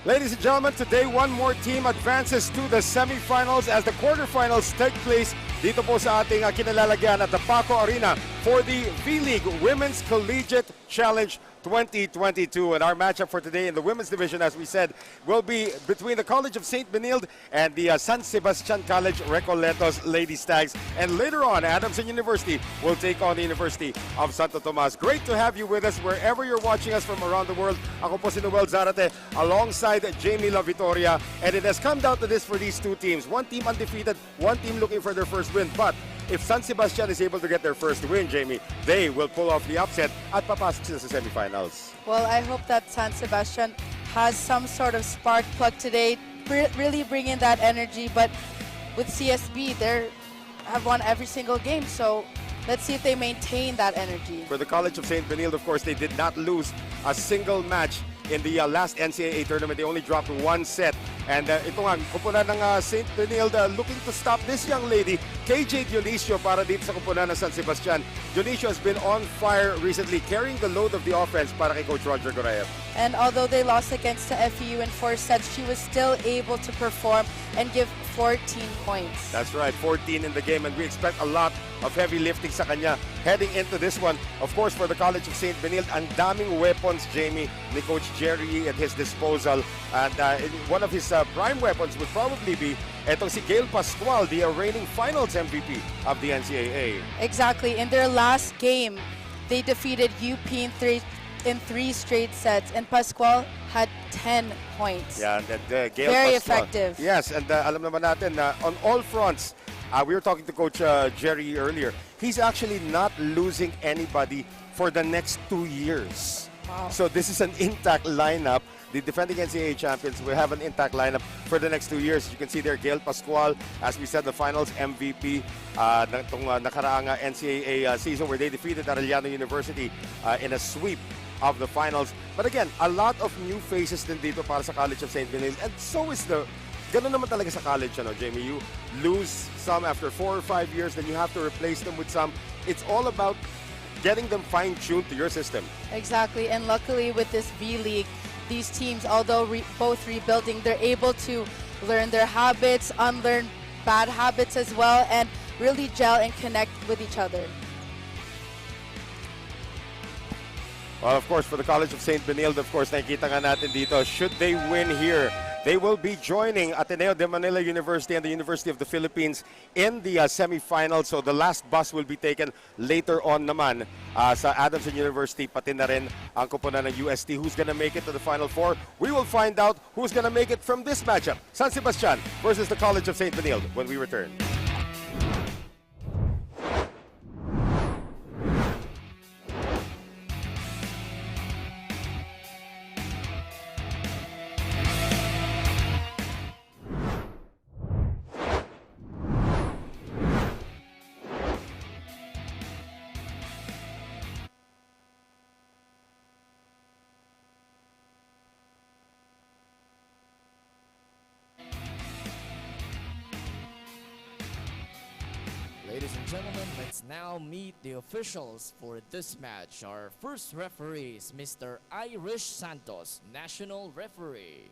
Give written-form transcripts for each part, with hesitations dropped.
Ladies and gentlemen, today one more team advances to the semifinals as the quarterfinals take place dito po sa ating kinalalagyan at the Paco Arena for the vleague Women's Collegiate Challenge 2022. And our matchup for today in the women's division, as we said, will be between the College of St. Benilde and the San Sebastian College Recoletos Lady Stags. And later on, Adamson University will take on the University of Santo Tomas. Great to have you with us wherever you're watching us from around the world. Ako po si Noel Zarate alongside Jamie La Vitoria. And it has come down to this for these two teams. One team undefeated, one team looking for their first win. But if San Sebastian is able to get their first win, Jamie, they will pull off the upset at papasok sila sa semifinals. Well, I hope that San Sebastian has some sort of spark plug today, really bring in that energy. But with CSB, they have won every single game, so let's see if they maintain that energy. For the College of St. Benilde, of course, they did not lose a single match in the last NCAA tournament. They only dropped one set. And ito nga, kupunan ng St. Benilde looking to stop this young lady, KJ Dionisio, para dito sa kupunan ng San Sebastian. Dionisio has been on fire recently, carrying the load of the offense para kay Coach Roger Gorayev. And although they lost against the FEU in 4 sets, she was still able to perform and give 14 points. That's right, 14 in the game, and we expect a lot of heavy lifting sa kanya heading into this one. Of course, for the College of St. Benilde, ang daming weapons, Jamie, ni Coach Jerry at his disposal. And one of his prime weapons would probably be etong si Gail Pascual, the reigning finals MVP of the NCAA. Exactly. In their last game, they defeated UP in three straight sets, and Pascual had 10 points. Yeah, and Gail Very Pascual, effective. Yes, and alam naman natin na on all fronts, we were talking to Coach Jerry earlier, he's actually not losing anybody for the next 2 years. Wow. So this is an intact lineup. The defending NCAA champions will have an intact lineup for the next 2 years. You can see there, Gail Pascual, as we said, the finals MVP itong nakaraang NCAA season where they defeated Arellano University in a sweep of the finals. But again, a lot of new faces din dito para sa College of St. Benilde. And so is ganun naman talaga sa college, Jamie. You lose some after 4 or 5 years, then you have to replace them with some. It's all about getting them fine-tuned to your system. Exactly, and luckily with this vleague, these teams, although both rebuilding, they're able to learn their habits, unlearn bad habits as well, and really gel and connect with each other. Well, of course, for the College of St. Benilde, of course, nakikita nga natin dito, should they win here, they will be joining Ateneo de Manila University and the University of the Philippines in the semifinals. So the last bus will be taken later on naman sa Adamson University, pati na rin ang kupunan ng UST. Who's gonna make it to the Final Four? We will find out who's gonna make it from this matchup. San Sebastian versus the College of St. Benilde when we return. Ladies and gentlemen, let's now meet the officials for this match. Our first referee is Mr. Irish Santos, National Referee.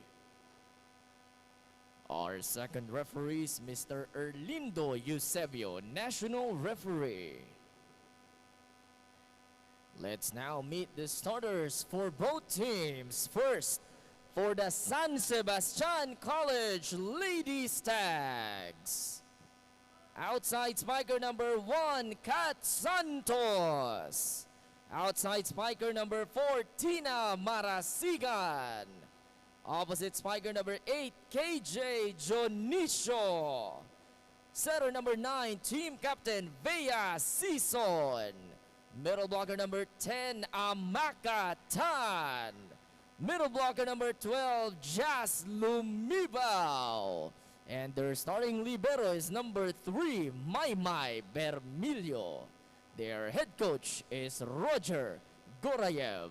Our second referee is Mr. Erlindo Eusebio, National Referee. Let's now meet the starters for both teams. First, for the San Sebastian College Lady Stags. Outside spiker number 1, Kat Santos. Outside spiker number 4, Tina Marasigan. Opposite spiker number 8, KJ Dionisio. Setter number 9, team captain Bea Sison. Middle blocker number 10, Amaka Tan. Middle blocker number 12, Jazz Lumibao. And their starting libero is number 3, Maymay Bermilio. Their head coach is Roger Gorayev.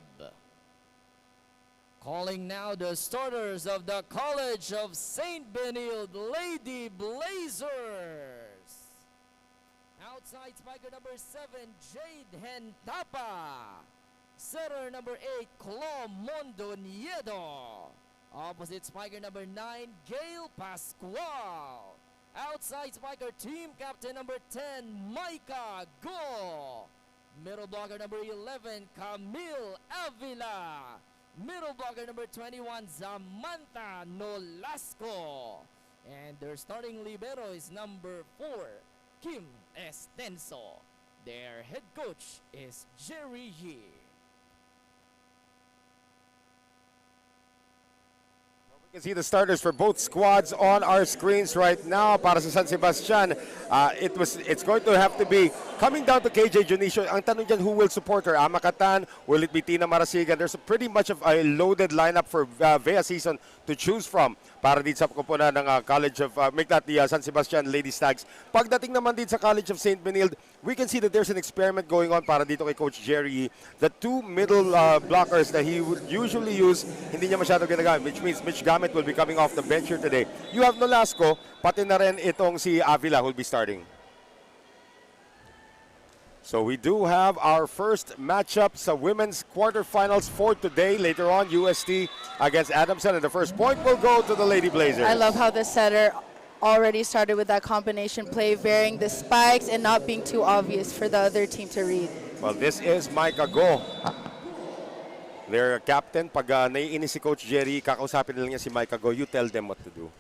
Calling now the starters of the College of St. Benilde Lady Blazers. Outside spiker number 7, Jade Hentapa. Setter number 8, Clo Mondo Nieto. Opposite spiker number 9, Gail Pascual. Outside spiker team captain number 10, Micah Go. Middle blocker number 11, Camille Avila. Middle blocker number 21, Samantha Nolasco. And their starting libero is number 4, Kim Estenso. Their head coach is Jerry Yee. You can see the starters for both squads on our screens right now. Para sa San Sebastian, it's going to have to be coming down to KJ Junicio. Ang tanong dyan, who will support her? Amakatan? Will it be Tina Marasigan? There's pretty much of a loaded lineup for Vea season to choose from para dito sa kupunan ng College of, San Sebastian Lady Stags. Pagdating naman dito sa College of St. Benilde, we can see that there's an experiment going on para dito kay Coach Jerry. The two middle blockers that he would usually use, hindi niya masyado ginagamit, which means Mitch Gamet will be coming off the bench here today. You have Nolasco, pati na rin itong si Avila who will be starting. So we do have our first matchup sa women's quarterfinals for today. Later on, UST against Adamson, and the first point will go to the Lady Blazers. I love how the setter already started with that combination play, varying the spikes and not being too obvious for the other team to read. Well, this is Micah Go. Their captain. Pag naiinis si Coach Jerry, kakausapin nila niya si Micah Go, you tell them what to do.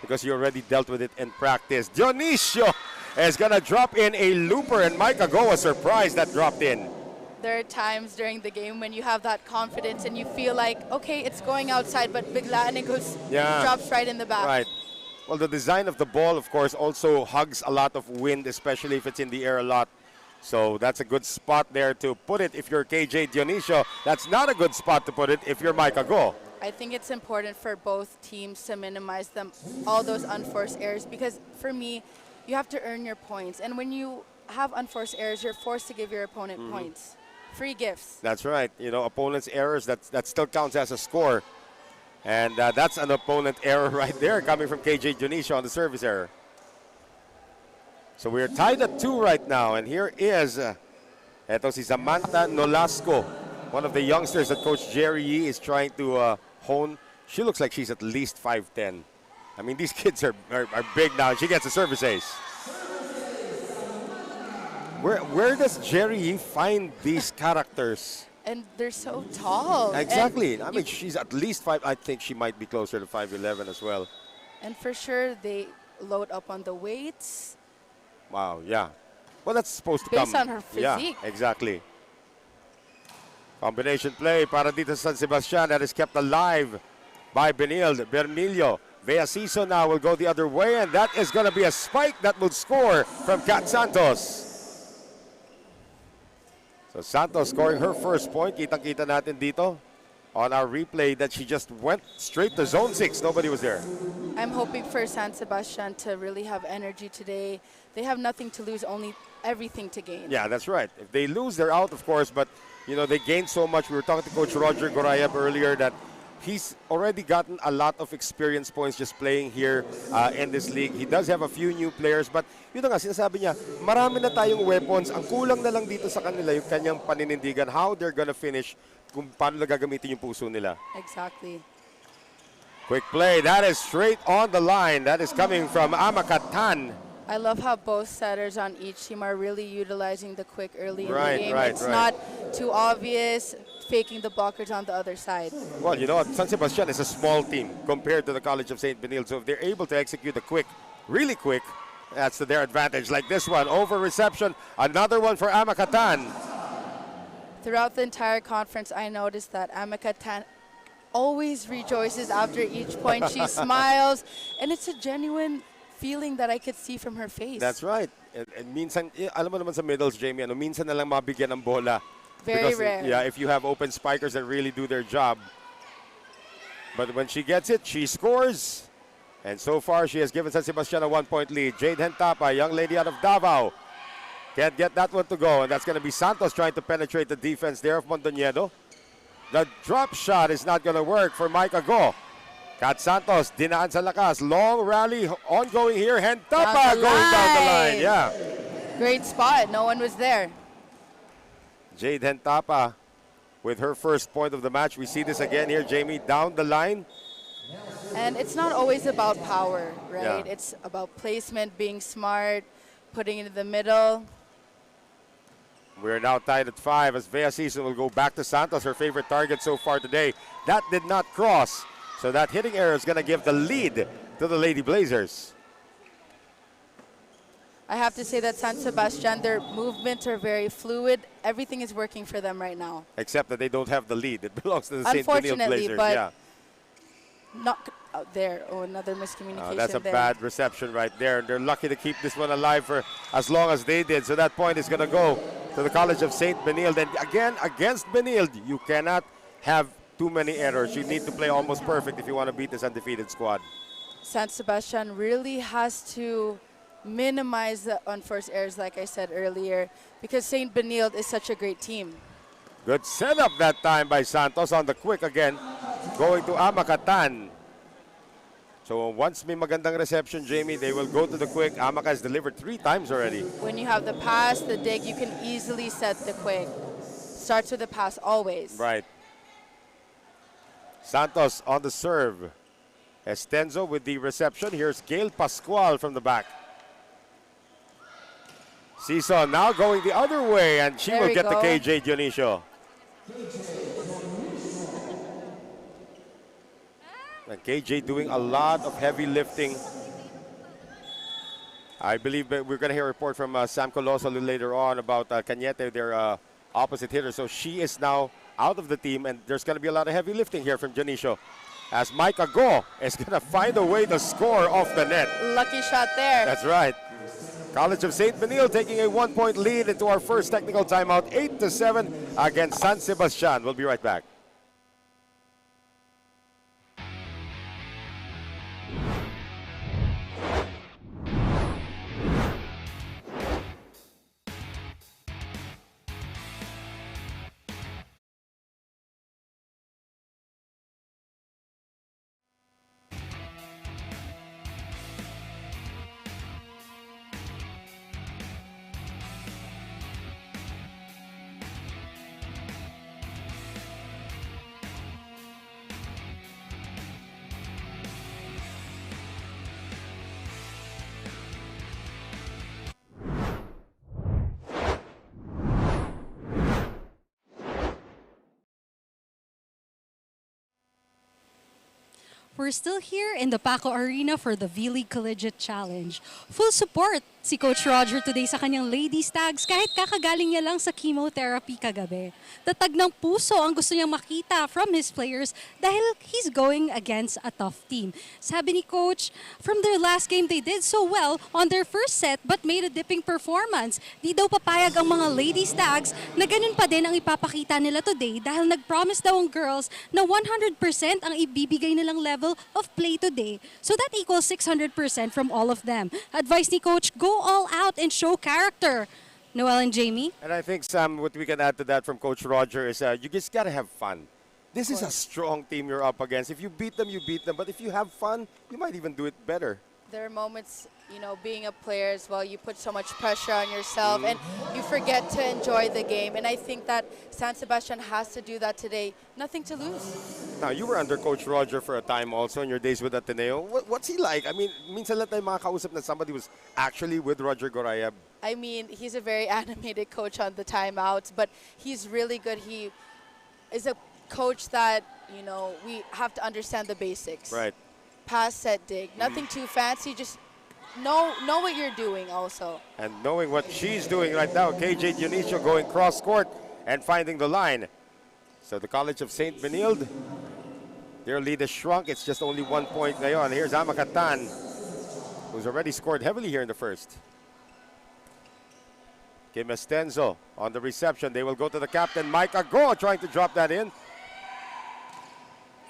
Because you already dealt with it in practice. Dionisio is going to drop in a looper, and Micah Go was surprised that dropped in. There are times during the game when you have that confidence and you feel like, okay, it's going outside, but biglaan it goes, drops right in the back. Right. Well, the design of the ball, of course, also hugs a lot of wind, especially if it's in the air a lot. So that's a good spot there to put it if you're KJ Dionisio. That's not a good spot to put it if you're Micah Go. I think it's important for both teams to minimize all those unforced errors, because for me, you have to earn your points. And when you have unforced errors, you're forced to give your opponent points. Free gifts. That's right. You know, opponent's errors, that still counts as a score. And that's an opponent error right there coming from KJ Dionisio on the service error. So we're tied at 2 right now. And here is eto si Samantha Nolasco, one of the youngsters that Coach Jerry Yee is trying to hone. She looks like she's at least 5'10". I mean, these kids are big now, and she gets a service ace. Where does Jerry Yee find these characters? And they're so tall. Exactly. I mean, she's at least 5. I think she might be closer to 5'11" as well. And for sure, they load up on the weights. Wow, yeah. Well, that's supposed to Based come. on her physique. Yeah, exactly. Combination play para dito sa San Sebastian that is kept alive by Bernilio. Vea Season now will go the other way, and that is going to be a spike that will score from Kat Santos. So Santos scoring her first point. Kitang-kita natin dito on our replay that she just went straight to zone 6. Nobody was there. I'm hoping for San Sebastian to really have energy today. They have nothing to lose, only everything to gain. Yeah, that's right. If they lose, they're out, of course, but you know, they gained so much. We were talking to Coach Roger Gorayab earlier that he's already gotten a lot of experience points just playing here in this league. He does have a few new players, but yun na nga, sinasabi niya, marami na tayong weapons. Ang kulang na lang dito sa kanila yung kanyang paninindigan, how they're gonna finish, kung paano na gagamitin yung puso nila. Exactly. Quick play. That is straight on the line. That is coming from Amakatan. I love how both setters on each team are really utilizing the quick early in the game. Right, it's not too obvious, faking the blockers on the other side. Well, you know what? San Sebastian is a small team compared to the College of St. Benilde. So if they're able to execute the quick, really quick, that's to their advantage. Like this one, over reception. Another one for Amakatan. Throughout the entire conference, I noticed that Amakatan always rejoices after each point. She smiles, and it's a genuine feeling that I could see from her face. That's right. And minsan, alam mo naman sa middles, Jamie, minsan na lang mabigyan ng bola. Very rare. Yeah, if you have open spikers that really do their job. But when she gets it, she scores. And so far, she has given San Sebastian a 1-point lead. Jade Hentapa, young lady out of Davao. Can't get that one to go. And that's going to be Santos trying to penetrate the defense there of Mondoñedo. The drop shot is not going to work for Micah Go. Kat Santos, dinaan sa lakas. Long rally ongoing here. Hentapa going down the line. Yeah. Great spot. No one was there. Jade Hentapa with her first point of the match. We see this again here, Jamie, down the line. And it's not always about power, right? Yeah. It's about placement, being smart, putting it in the middle. We're now tied at 5 as Vea Season will go back to Santos, her favorite target so far today. That did not cross, so that hitting error is going to give the lead to the Lady Blazers. I have to say that San Sebastian, their movements are very fluid. Everything is working for them right now. Except that they don't have the lead. It belongs to the St. Benil Unfortunately, Blazers. but Yeah. not out there. Oh, another miscommunication That's a there. bad reception right there. They're lucky to keep this one alive for as long as they did. So that point is going to go to the College of St. Benilde. And again, against Benilde, you cannot have too many errors. You need to play almost perfect if you want to beat this undefeated squad. San Sebastian really has to minimize the unforced errors, like I said earlier, because St. Benilde is such a great team. Good setup that time by Santos on the quick again. Going to Amakatan. So once may magandang reception, Jamie, they will go to the quick. Amaka has delivered 3 times already. When you have the pass, the dig, you can easily set the quick. Starts with the pass always. Right. Santos on the serve. Estenzo with the reception. Here's Gail Pascual from the back. Seesaw now going the other way, and she There will we get the go. KJ Dionisio. And KJ doing a lot of heavy lifting. I believe that we're going to hear a report from Sam Coloso a little later on about Cañete, their opposite hitter. So she is now out of the team, and there's going to be a lot of heavy lifting here from Dionisio. As Micah Go is going to find a way to score off the net. Lucky shot there. That's right. College of St. Benilde taking a 1-point lead into our first technical timeout, 8-7 against San Sebastian. We'll be right back. We're still here in the Paco Arena for the vleague Collegiate Challenge. Full support si Coach Roger today sa kanyang Ladies Tags kahit kakagaling niya lang sa chemotherapy kagabi. Tatag ng puso ang gusto niyang makita from his players dahil he's going against a tough team. Sabi ni Coach, from their last game they did so well on their first set but made a dipping performance. Di daw papayag ang mga Ladies Tags na ganun pa din ang ipapakita nila today dahil nag-promise daw ang girls na 100% ang ibibigay nilang level of play today. So that equals 600% from all of them. Advice ni Coach, go all out and show character. Noel and Jamie? And I think, Sam, what we can add to that from Coach Roger is you just got to have fun. This is a strong team you're up against. If you beat them, you beat them. But if you have fun, you might even do it better. There are moments, you know, being a player as well, you put so much pressure on yourself and you forget to enjoy the game. And I think that San Sebastian has to do that today. Nothing to lose. Now, you were under Coach Roger for a time also in your days with Ateneo. What's he like? I mean, minsan lang tayo makakausap na somebody was actually with Roger Gorayab. I mean, he's a very animated coach on the timeouts, but he's really good. He is a coach that, you know, we have to understand the basics. Right. Pass, set, dig. Nothing too fancy, just know what you're doing also. And knowing what she's doing right now, KJ Dionisio going cross court and finding the line. So the College of St. Benilde, their lead has shrunk. It's just only 1 point ngayon. Here's Amakatan, who's already scored heavily here in the first. Kim Estenzo on the reception. They will go to the captain, Micah Go, trying to drop that in.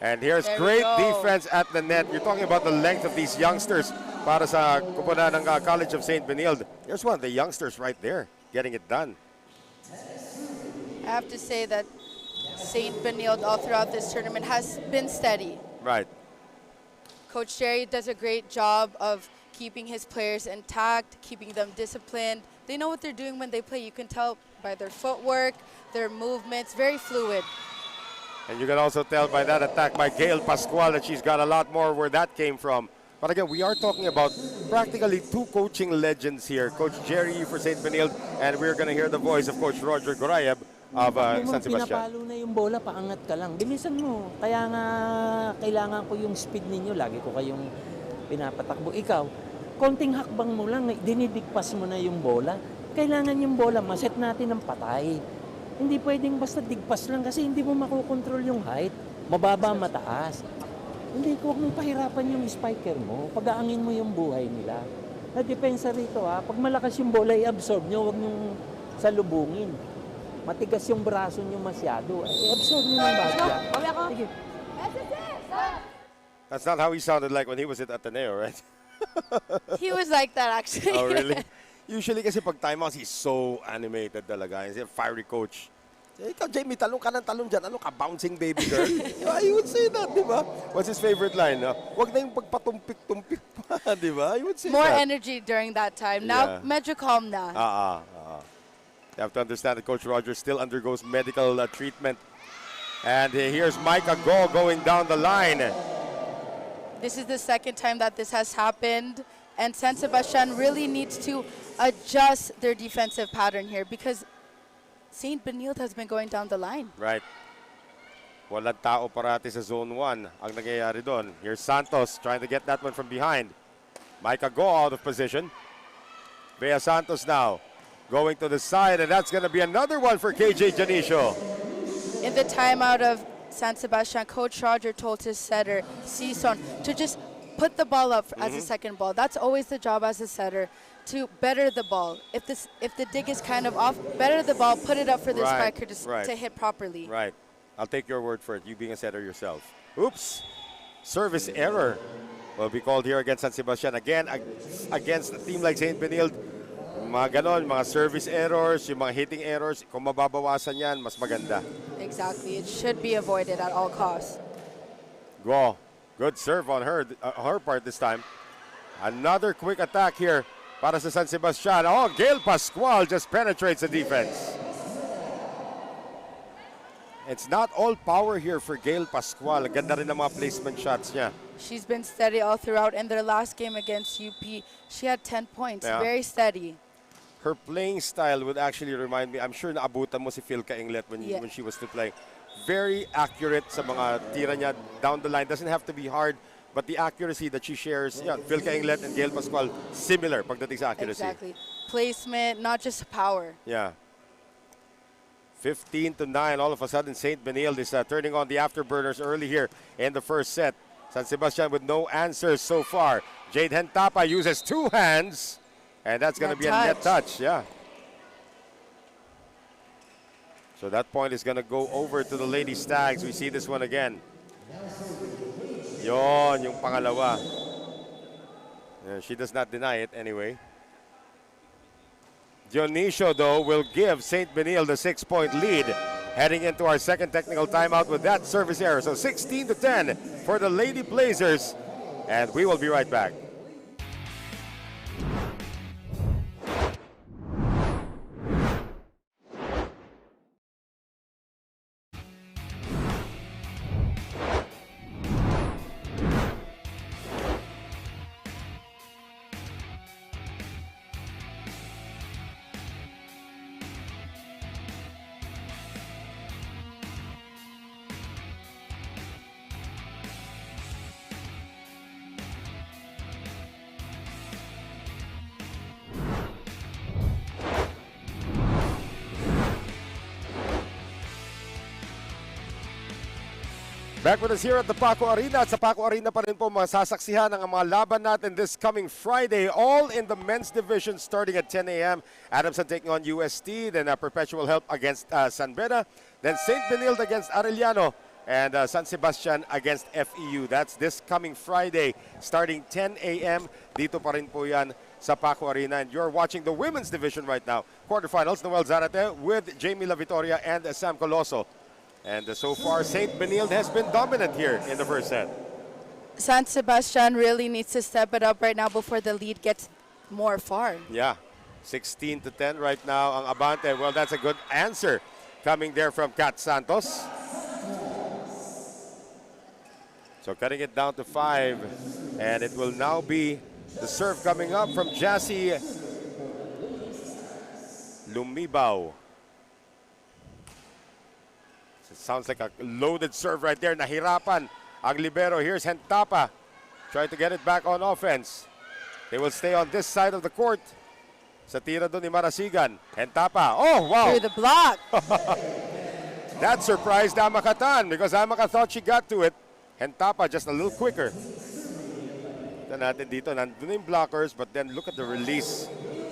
And here's great defense at the net. You're talking about the length of these youngsters para sa kupunan ng College of St. Benilde. There's one of the youngsters right there getting it done. I have to say that St. Benilde all throughout this tournament has been steady. Right. Coach Jerry does a great job of keeping his players intact, keeping them disciplined. They know what they're doing when they play. You can tell by their footwork, their movements, very fluid. And you can also tell by that attack by Gail Pascual that she's got a lot more where that came from. But again, we are talking about practically two coaching legends here. Coach Jerry for St. Benilde, and we're going to hear the voice of Coach Roger Gorayev of San Sebastian. Pinapalo na yung bola, paangat ka lang. Bilisan mo. Kaya nga, kailangan ko yung speed ninyo. Lagi ko kayong pinapatakbo. Ikaw, konting hakbang mo lang, dinidigpas mo na yung bola. Kailangan yung bola, maset natin ng patay. Hindi pwedeng basta digpas lang kasi hindi mo makokontrol yung height. Mababa, mataas. Hindi, huwag mong pahirapan yung spiker mo. Pag-aangin mo yung buhay nila. Na-depensa rito ha. Pag malakas yung bola, i-absorb nyo. Huwag nyong salubungin. Matigas yung braso nyo masyado. I-absorb nyo ng bagya. Sige. That's not how he sounded like when he was at Ateneo, right? He was like that actually. Oh, really? Usually kasi pag timeouts, he's so animated talaga. He's a fiery coach. Ikaw, Jamie, talong ka ng talong dyan. Ano ka, bouncing baby girl? He would say that, di ba? What's his favorite line? Huwag na yung pagpatumpik-tumpik pa, di ba? He would say More that. energy during that time. Now, medyo calm na. You have to understand that Coach Roger still undergoes medical treatment. And here's Micah Go going down the line. This is the second time that this has happened. And San Sebastian really needs to adjust their defensive pattern here because St. Benilde has been going down the line. Right. Walang tao parati sa zone 1 ang nangyayari doon. Here's Santos trying to get that one from behind. Micah Go out of position. Bea Santos now going to the side, and that's going to be another one for KJ Janicio. In the timeout of San Sebastian, Coach Roger told his setter, Sison, to just put the ball up as a second ball. That's always the job as a setter, to better the ball. If the dig is kind of off, better the ball, put it up for the spiker to hit properly. Right. I'll take your word for it, you being a setter yourself. Oops. Service error will be called here against San Sebastian. Again, against a team like St. Benilde, mga ganon, mga service errors, yung mga hitting errors, kung mababawasan yan, mas maganda. Exactly. It should be avoided at all costs. Go. Good serve on her part this time. Another quick attack here para sa San Sebastian. Oh, Gail Pascual just penetrates the defense. It's not all power here for Gail Pascual. Ganda rin ng mga placement shots niya. She's been steady all throughout. In their last game against UP, she had 10 points. Yeah. Very steady. Her playing style would actually remind me, I'm sure naabutan mo si Phil Kainglet when she was still playing. Very accurate sa mga tira niya down the line. Doesn't have to be hard, but the accuracy that she shares, Phil Kainglet and Gail Pascual, similar pagdating sa accuracy. Exactly. Placement, not just power. Yeah. 15-9, all of a sudden St. Benilde is turning on the afterburners early here in the first set. San Sebastian with no answers so far. Jade Hentapa uses two hands, and that's going to be a net touch. Yeah. So that point is going to go over to the Lady Stags. We see this one again. Yon, yung pangalawa. She does not deny it anyway. Dionisio, though, will give St. Benilde the 6-point lead heading into our second technical timeout with that service error. So 16-10 for the Lady Blazers, and we will be right back. Back with us here at the Paco Arena. At sa Paco Arena pa rin po masasaksihan ang mga laban natin this coming Friday. All in the men's division starting at 10 a.m. Adamson taking on UST. Then Perpetual Help against San Beda. Then St. Benilde against Arellano. And San Sebastian against FEU. That's this coming Friday starting 10 a.m. Dito pa rin po yan sa Paco Arena. And you're watching the women's division right now. Quarterfinals, Noel Zarate with Jamie La Vitoria and Sam Coloso. And so far, St. Benilde has been dominant here in the first set. San Sebastian really needs to step it up right now before the lead gets more far. Yeah, 16-10 right now ang abante. Well, that's a good answer coming there from Kat Santos. So cutting it down to 5, and it will now be the serve coming up from Jassy Lumibaw. It sounds like a loaded serve right there. Nahirapan ang libero. Here's Hentapa. Trying to get it back on offense. They will stay on this side of the court. Sa tira doon ni Marasigan. Hentapa. Oh, wow. Through the block. That surprised Amakatan because Amaka thought she got to it. Hentapa just a little quicker. Ito natin dito. Nandun yung blockers, but then look at the release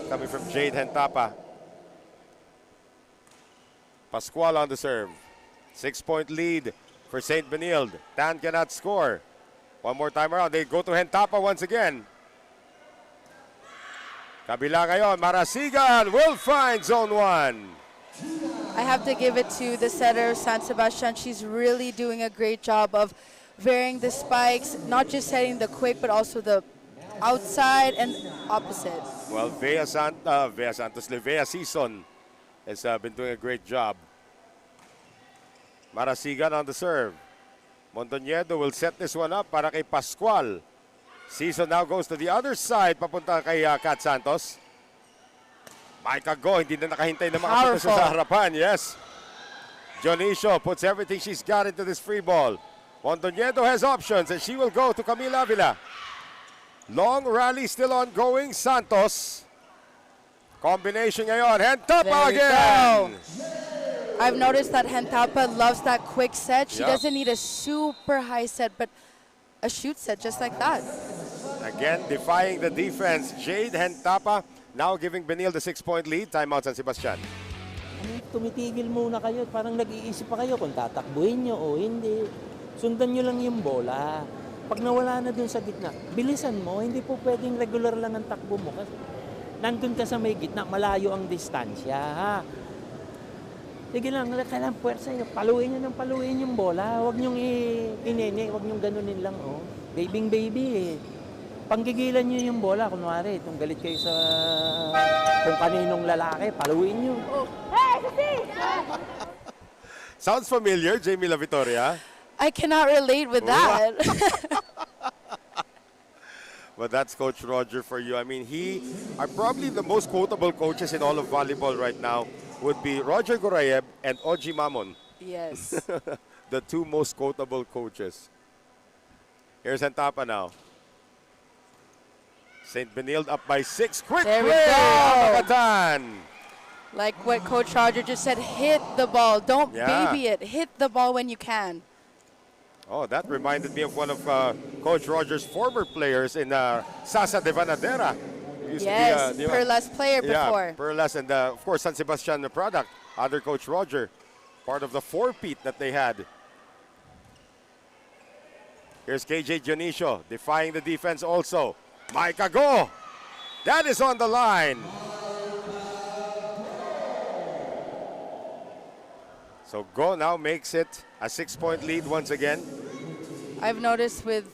coming from Jade Hentapa. Pascual on the serve. 6-point lead for St. Benilde. Tan cannot score. One more time around. They go to Hentapa once again. Kabila ngayon. Marasigan will find zone 1. I have to give it to the setter, San Sebastian. She's really doing a great job of varying the spikes, not just setting the quick, but also the outside and opposite. Well, Vea Season has been doing a great job. Marasigan on the serve. Mondoñedo will set this one up para kay Pascual. Season now goes to the other side, papunta kay Kat Santos. Micah Go, hindi na nakahintay na makapunta siya sa harapan. Yes. Dionisio puts everything she's got into this free ball. Mondoñedo has options and she will go to Camila Avila. Long rally still ongoing. Santos. Combination ngayon. Hentapa again. I've noticed that Hentapa loves that quick set. She Yep. doesn't need a super high set, but a shoot set just like that. Again, defying the defense. Jade Hentapa now giving Benilde the 6-point lead. Timeout San Sebastian. Tumitigil muna kayo. Parang nag-iisip pa kayo kung tatakbuhin nyo o hindi. Sundan nyo lang yung bola. Pag nawala na dun sa gitna, bilisan mo. Hindi po pwedeng regular lang ang takbo mo. Kasi nandun ka sa may gitna, malayo ang distansya. Ha? Sige lang, kailangan puwersa nyo. Paluin nyo ng paluin yung bola. Huwag nyong inene, huwag nyong ganunin lang. Oh. Babing baby eh. Panggigilan nyo yung bola. Kunwari, itong galit kayo sa kung kaninong lalaki, paluin nyo. Oh. Sounds familiar, Jamie La Victoria. I cannot relate with that. But that's Coach Roger for you. I mean, are probably the most quotable coaches in all of volleyball right now would be Roger Gorayev and Oji Mamon. Yes. The two most quotable coaches. Here's Hentapa now. St. Benilde up by 6. Quick There we play! go. Amakatan. Like what Coach Roger just said, hit the ball. Don't Yeah. baby it. Hit the ball when you can. Oh, that reminded me of one of Coach Roger's former players in Sasa de Vanadera. Used Yes, to be, Perla's player before. Yeah, Perlas and of course San Sebastian, the product. Other Coach Roger, part of the four-peat that they had. Here's KJ Dionisio defying the defense also. Micah Go. That is on the line. So Go now makes it a 6-point lead once again. I've noticed with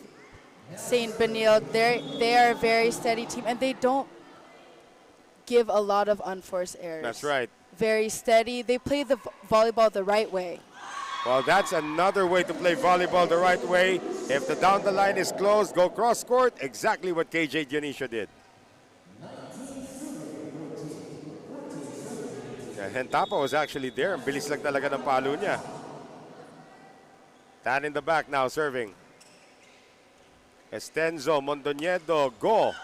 St. Benilde, they are a very steady team, and they don't give a lot of unforced errors. That's right. Very steady. They play the volleyball the right way. Well, that's another way to play volleyball the right way. If the down the line is closed, go cross court. Exactly what KJ Dionisio did. Yeah, Hentapa was actually there. Ang bilis lang talaga ng palo niya. Tan in the back now serving. Estenzo, Mondoñedo, Go.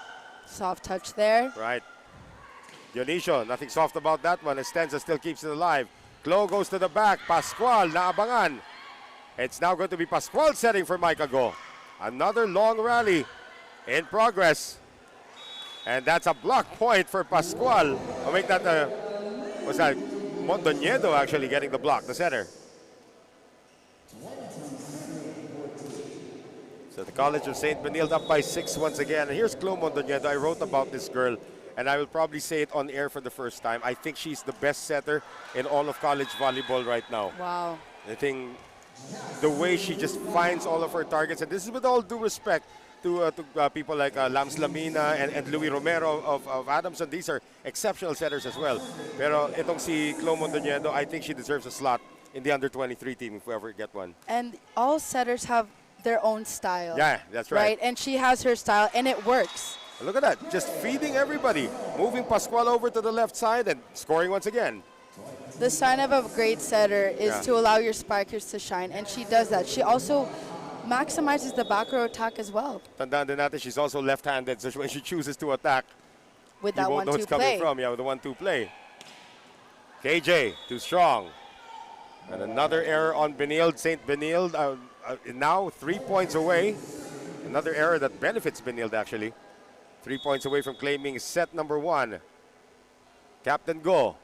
Soft touch there. Right. Dionisio, nothing soft about that one. Estenzo still keeps it alive. Glo goes to the back. Pascual, naabangan. It's now going to be Pascual setting for Micah Go. Another long rally in progress. And that's a block point for Pascual. I'll make that, was that Mondoñedo actually getting the block, the center. So the College of St. Benilde up by 6 once again. And here's Chloe Mondoñedo. I wrote about this girl, and I will probably say it on air for the first time. I think she's the best setter in all of college volleyball right now. Wow. I think the way she just finds all of her targets. And this is with all due respect to people like Lams Lamina and Louis Romero of Adamson. These are exceptional setters as well. Pero itong si Chloe Mondoñedo, I think she deserves a slot in the under-23 team if we ever get one. And all setters have their own style. Yeah, that's right. And she has her style, and it works. Look at that, just feeding everybody. Moving Pascual over to the left side and scoring once again. The sign of a great setter is to allow your spikers to shine, and she does that. She also maximizes the back row attack as well. Tandaan din natin, she's also left-handed, so when she chooses to attack, with you that won't know it's coming from. Yeah, with the 1-2 play. KJ, too strong. And another error on Benilde. St. Benilde now 3 points away. Another error that benefits Benilde, actually. 3 points away from claiming set number 1. Captain Go.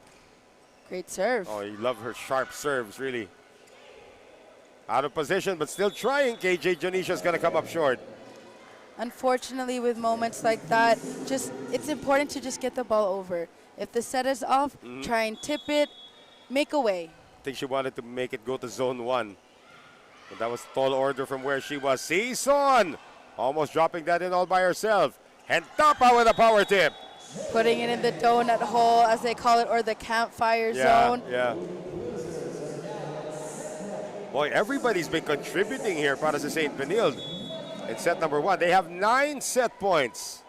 Great serve. Oh, you love her sharp serves, really. Out of position, but still trying. KJ Janisha's going to come up short. Unfortunately, with moments like that, it's important to just get the ball over. If the set is off, try and tip it, make a way. I think she wanted to make it go to zone 1. But that was tall order from where she was. Season! Almost dropping that in all by herself. And Tapa with a power tip. Putting it in the donut hole, as they call it, or the campfire zone. Yeah. Boy, everybody's been contributing here para sa St. Benilde. In set number 1, they have 9 set points.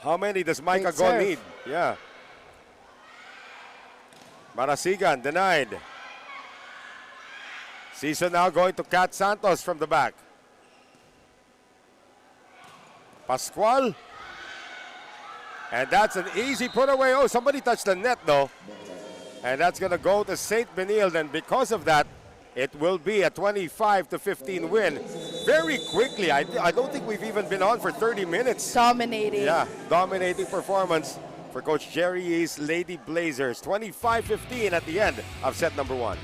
How many does Micah Go need? Yeah. Marasigan denied. Season now going to Kat Santos from the back. Pascual. And that's an easy put away. Oh, somebody touched the net though. And that's going to go to St. Benilde. And because of that, it will be a 25-15 win. Very quickly. I don't think we've even been on for 30 minutes. Dominating. Yeah, dominating performance for Coach Jerry Yee's Lady Blazers. 25-15 at the end of set number 1.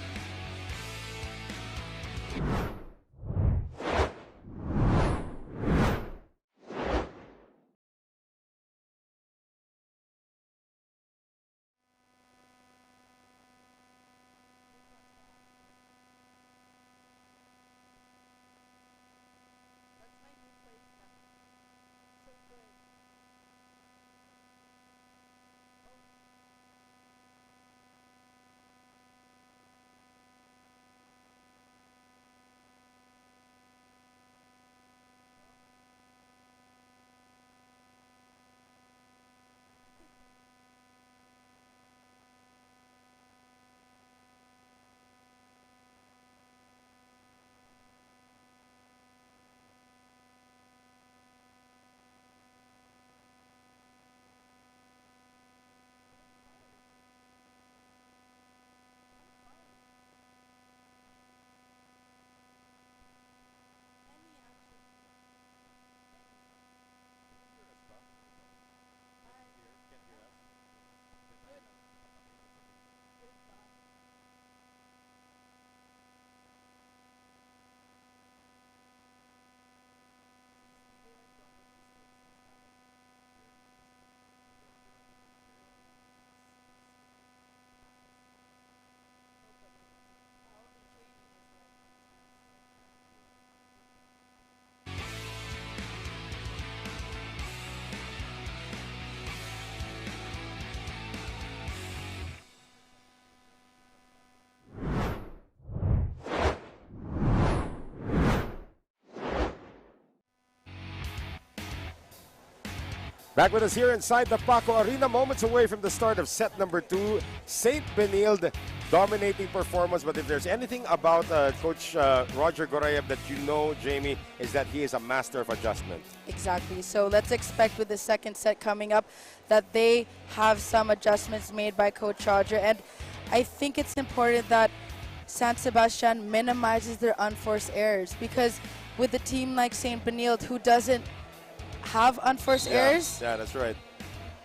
Back with us here inside the Paco Arena, moments away from the start of set number 2. St. Benilde dominating performance, but if there's anything about Coach Roger Gorayev that you know, Jamie, is that he is a master of adjustment. Exactly. So let's expect with the second set coming up that they have some adjustments made by Coach Roger. And I think it's important that San Sebastian minimizes their unforced errors, because with a team like St. Benilde, who doesn't have unforced errors, yeah, that's right.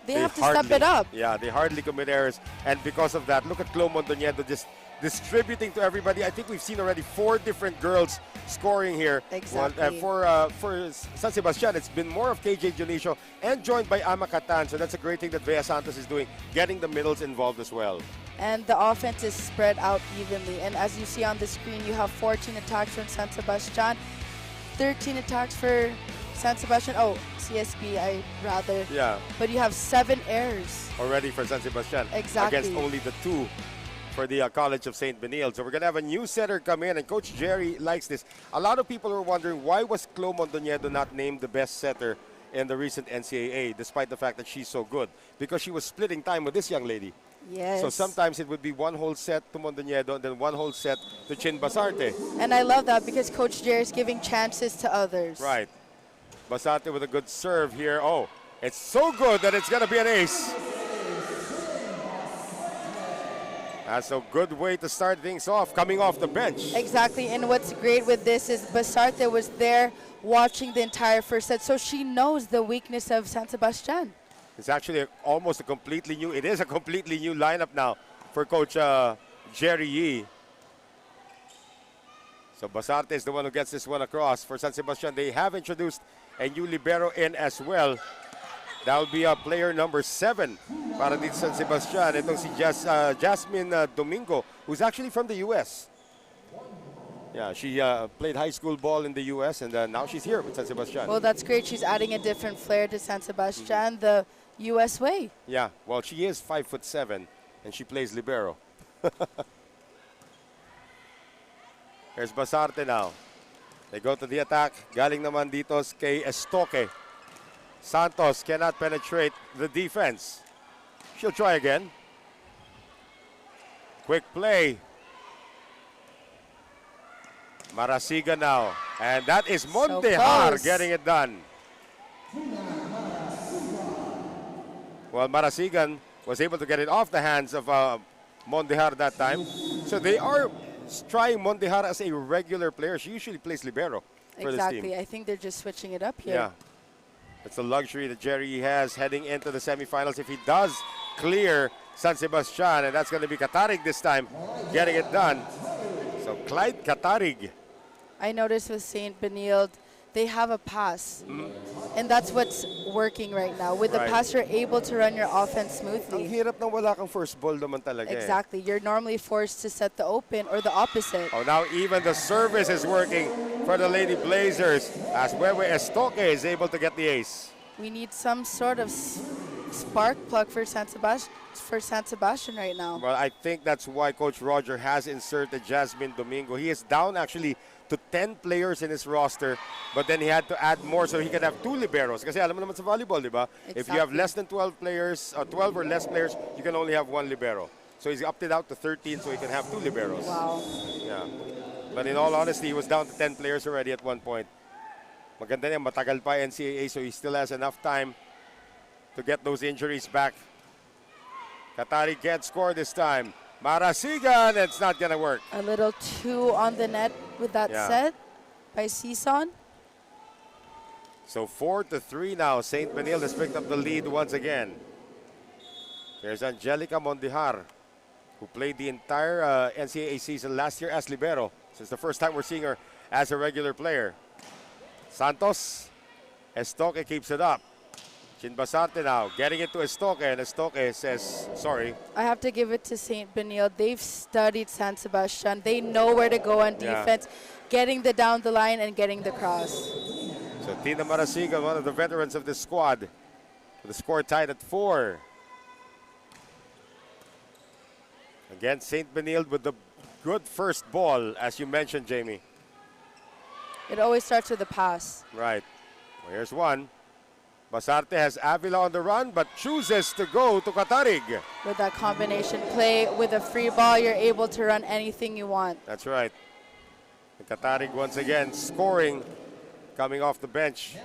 They have to step it up. Yeah, they hardly commit errors. And because of that, look at Chloe Mondoñedo just distributing to everybody. I think we've seen already 4 different girls scoring here. Exactly. For San Sebastian, it's been more of KJ Junicio and joined by Ama Catan. So that's a great thing that Vea Santos is doing, getting the middles involved as well. And the offense is spread out evenly. And as you see on the screen, you have 14 attacks from San Sebastian, 13 attacks for San Sebastian. Oh, CSB, I rather. Yeah. But you have 7 errors. Already for San Sebastian. Exactly. Against only the 2 for the College of St. Benilde. So we're going to have a new setter come in, and Coach Jerry likes this. A lot of people are wondering, why was Chloe Mondoñedo not named the best setter in the recent NCAA, despite the fact that she's so good? Because she was splitting time with this young lady. Yes. So sometimes it would be one whole set to Mondoñedo and then one whole set to Chin Basarte. And I love that because Coach Jerry is giving chances to others. Right. Basarte with a good serve here. Oh, it's so good that it's going to be an ace. That's a good way to start things off, coming off the bench. Exactly, and what's great with this is Basarte was there watching the entire first set, so she knows the weakness of San Sebastian. It's actually almost a completely new, it is a completely new lineup now for Coach Jerry Yee. So Basarte is the one who gets this one across for San Sebastian. They have introduced a new libero in as well. That will be player number 7 para dito San Sebastian. Itong si Jasmine Domingo, who's actually from the U.S. Yeah, she played high school ball in the U.S. and now she's here with San Sebastian. Well, that's great. She's adding a different flair to San Sebastian, the U.S. way. Yeah, well, she is 5'7" and she plays libero. Here's Basarte now. They go to the attack. Galing naman dito kay Estoque. Santos cannot penetrate the defense. She'll try again. Quick play. Marasigan now. And that is Mondejar getting it done. Well, Marasigan was able to get it off the hands of Mondejar that time. So they are trying Mondejar as a regular player. She usually plays libero for this team. Exactly. I think they're just switching it up here. Yeah. It's a luxury that Jerry has heading into the semifinals. If he does clear San Sebastian, and that's going to be Catarig this time, getting it done. So Clyde Catarig. I noticed with St. Benilde, they have a pass. And that's what's working right now. With the pass, you're able to run your offense Ang smoothly. hirap nang wala kang first ball naman talaga. Exactly. You're normally forced to set the open or the opposite. Oh, now even the service is working for the Lady Blazers as Wewe Estoque is able to get the ace. We need some sort of spark plug for San Sebastian right now. Well, I think that's why Coach Roger has inserted Jasmine Domingo. He is down actually to 10 players in his roster, but then he had to add more so he could have 2 liberos. Kasi alam mo naman sa volleyball, di ba? If you have less than 12 players, 12 or less players, you can only have 1 libero. So he's upped it out to 13 so he can have 2 liberos. Wow. Yeah. But in all honesty, he was down to 10 players already at one point. Maganda niya, matagal pa NCAA, so he still has enough time to get those injuries back. Katari can't score this time. Marasigan, it's not going to work. A little too on the net with that set by Sison. So 4-3 now. St. Benilde has picked up the lead once again. There's Angelica Mondejar, who played the entire NCAA season last year as libero. So it's the first time we're seeing her as a regular player. Santos, Estoque keeps it up. Chinbasarte now, getting it to Estoque, and Estoque says, sorry. I have to give it to St. Benilde. They've studied San Sebastian. They know where to go on defense, getting the down the line and getting the cross. So Tina Marasigan, one of the veterans of this squad, with the score tied at 4. Again, St. Benilde with the good first ball, as you mentioned, Jamie. It always starts with a pass. Right. Well, here's one. Basarte has Avila on the run, but chooses to go to Catarig. With that combination play, with a free ball, you're able to run anything you want. That's right. And Catarig once again scoring, coming off the bench.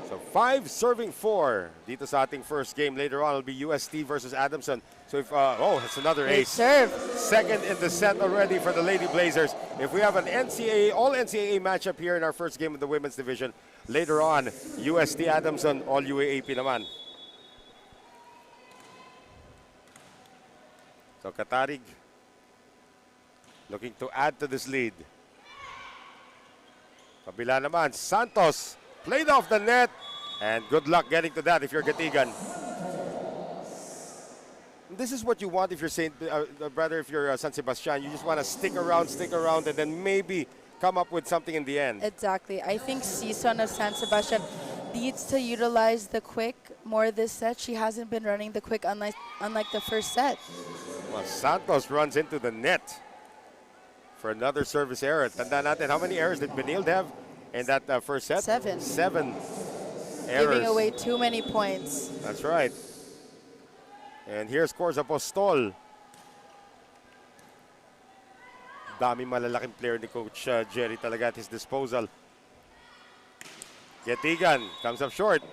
So 5 serving 4. Dito sa ating first game. Later on, it'll be UST versus Adamson. So if, it's another ace. Serve. Second in the set already for the Lady Blazers. If we have an all NCAA matchup here in our first game of the women's division, later on, UST Adamson, all UAAP naman. So Katarig looking to add to this lead. Kabila naman, Santos played off the net. And good luck getting to that if you're Gatigan. This is what you want if you're if you're San Sebastian. You just want to stick around, and then maybe come up with something in the end. Exactly. I think Season of San Sebastian needs to utilize the quick more this set. She hasn't been running the quick unlike the first set. Well, Santos runs into the net for another service error. Tanda natin, how many errors did Benilde have in that first set? 7. 7 errors. Giving away too many points. That's right. And here scores Apostol. Dami malalaking player ni Coach Jerry talaga at his disposal. Gatigan comes up short.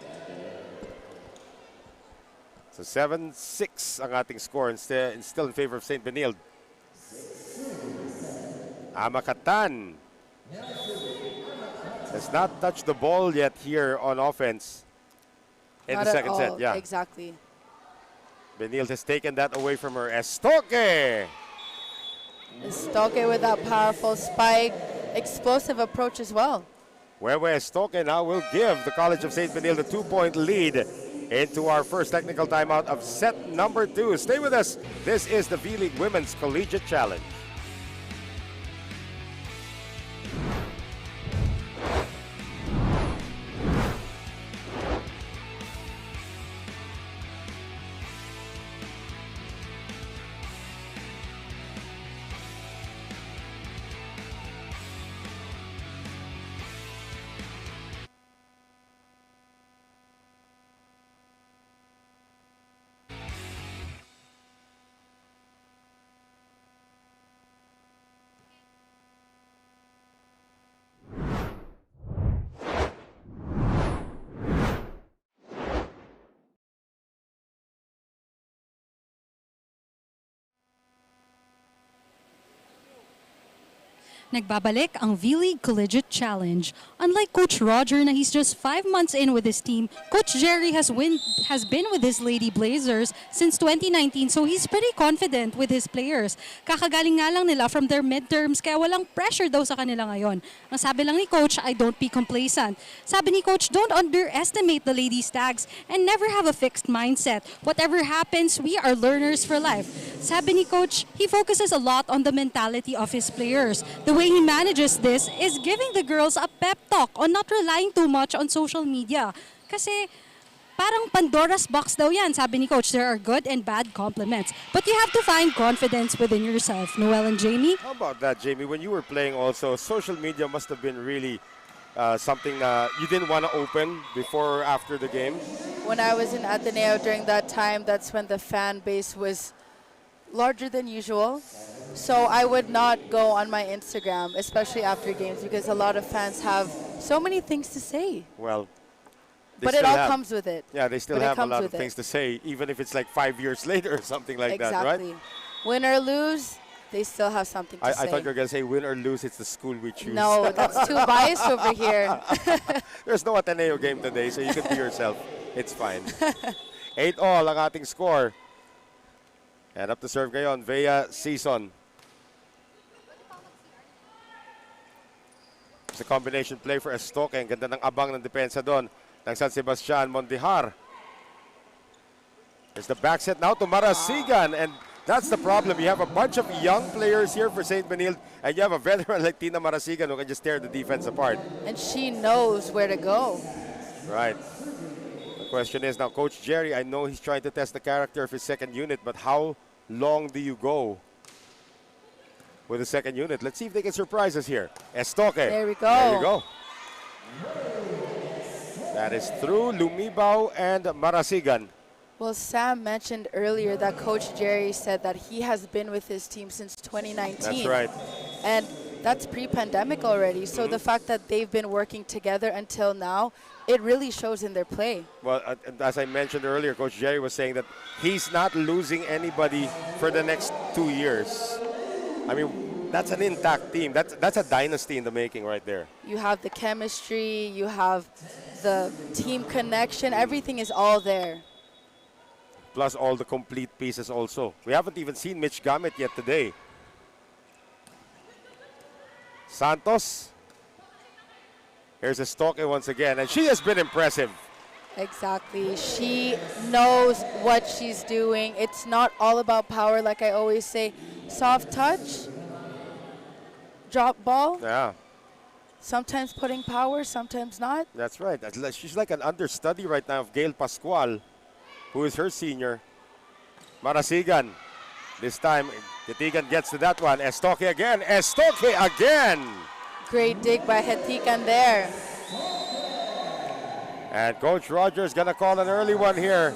So 7-6 ang ating score, still in favor of St. Benilde. Amakatan has not touched the ball yet here on offense in Not the at second all. set. Yeah, Exactly. Benilde has taken that away from her. Estoque! Estoque with that powerful spike. Explosive approach as well. Wewe Estoque now will give the College of St. Benilde a 2-point lead into our first technical timeout of set number 2. Stay with us. This is the vleague Women's Collegiate Challenge. Nagbabalik ang vleague Collegiate Challenge. Unlike Coach Roger na he's just 5 months in with his team, Coach Jerry has been with his Lady Blazers since 2019, so he's pretty confident with his players. Kakagaling nga lang nila from their midterms kaya walang pressure daw sa kanila ngayon. Ang sabi lang ni Coach ay don't be complacent. Sabi ni Coach, don't underestimate the Lady Stags and never have a fixed mindset. Whatever happens, we are learners for life. Sabi ni Coach, he focuses a lot on the mentality of his players. The way he manages this is giving the girls a pep talk on not relying too much on social media. Kasi parang Pandora's box daw yan, sabi ni Coach. There are good and bad compliments. But you have to find confidence within yourself. Noel and Jamie? How about that, Jamie? When you were playing also, social media must have been really something you didn't want to open before or after the game? When I was in Ateneo during that time, that's when the fan base was larger than usual. So I would not go on my Instagram, especially after games, because a lot of fans have so many things to say. Well, but it all comes with it. Yeah, they still have a lot of things to say, even if it's like 5 years later or something like that, right? Exactly. Win or lose, they still have something to say. I thought you were going to say win or lose, it's the school we choose. No, that's too biased over here. There's no Ateneo game today, so you can be yourself. It's fine. 8-all ang ating score. And up to serve ngayon, Vea Season. It's a combination play for Estoque. Ang ganda ng abang ng depensa doon ng San Sebastian Mondihar. There's the back set now to Marasigan. And that's the problem. You have a bunch of young players here for St. Benilde, and you have a veteran like Tina Marasigan who can just tear the defense apart. And she knows where to go. Right. The question is now, Coach Jerry, I know he's trying to test the character of his second unit, but how long do you go with the second unit? Let's see if they can surprise us here. Estoque. There we go. There you go. That is through Lumibao and Marasigan. Well, Sam mentioned earlier that Coach Jerry said that he has been with his team since 2019. That's right. And that's pre-pandemic already. So the fact that they've been working together until now, it really shows in their play. Well, as I mentioned earlier, Coach Jerry was saying that he's not losing anybody for the next 2 years. I mean, that's an intact team. That's a dynasty in the making right there. You have the chemistry, you have the team connection, everything is all there. plus all the complete pieces also. We haven't even seen Mitch Gamit yet today. Santos. Here's Estoque once again, and she has been impressive. Exactly. She knows what she's doing. It's not all about power, like I always say. Soft touch, drop ball. Yeah, Sometimes putting power, sometimes not. that's right. She's like an understudy right now of Gail Pascual, who is her senior. Marasigan. This time, Gatigan gets to that one. Estoque again. Estoque again. Great dig by Hetikan there. And Coach Rogers gonna call an early one here,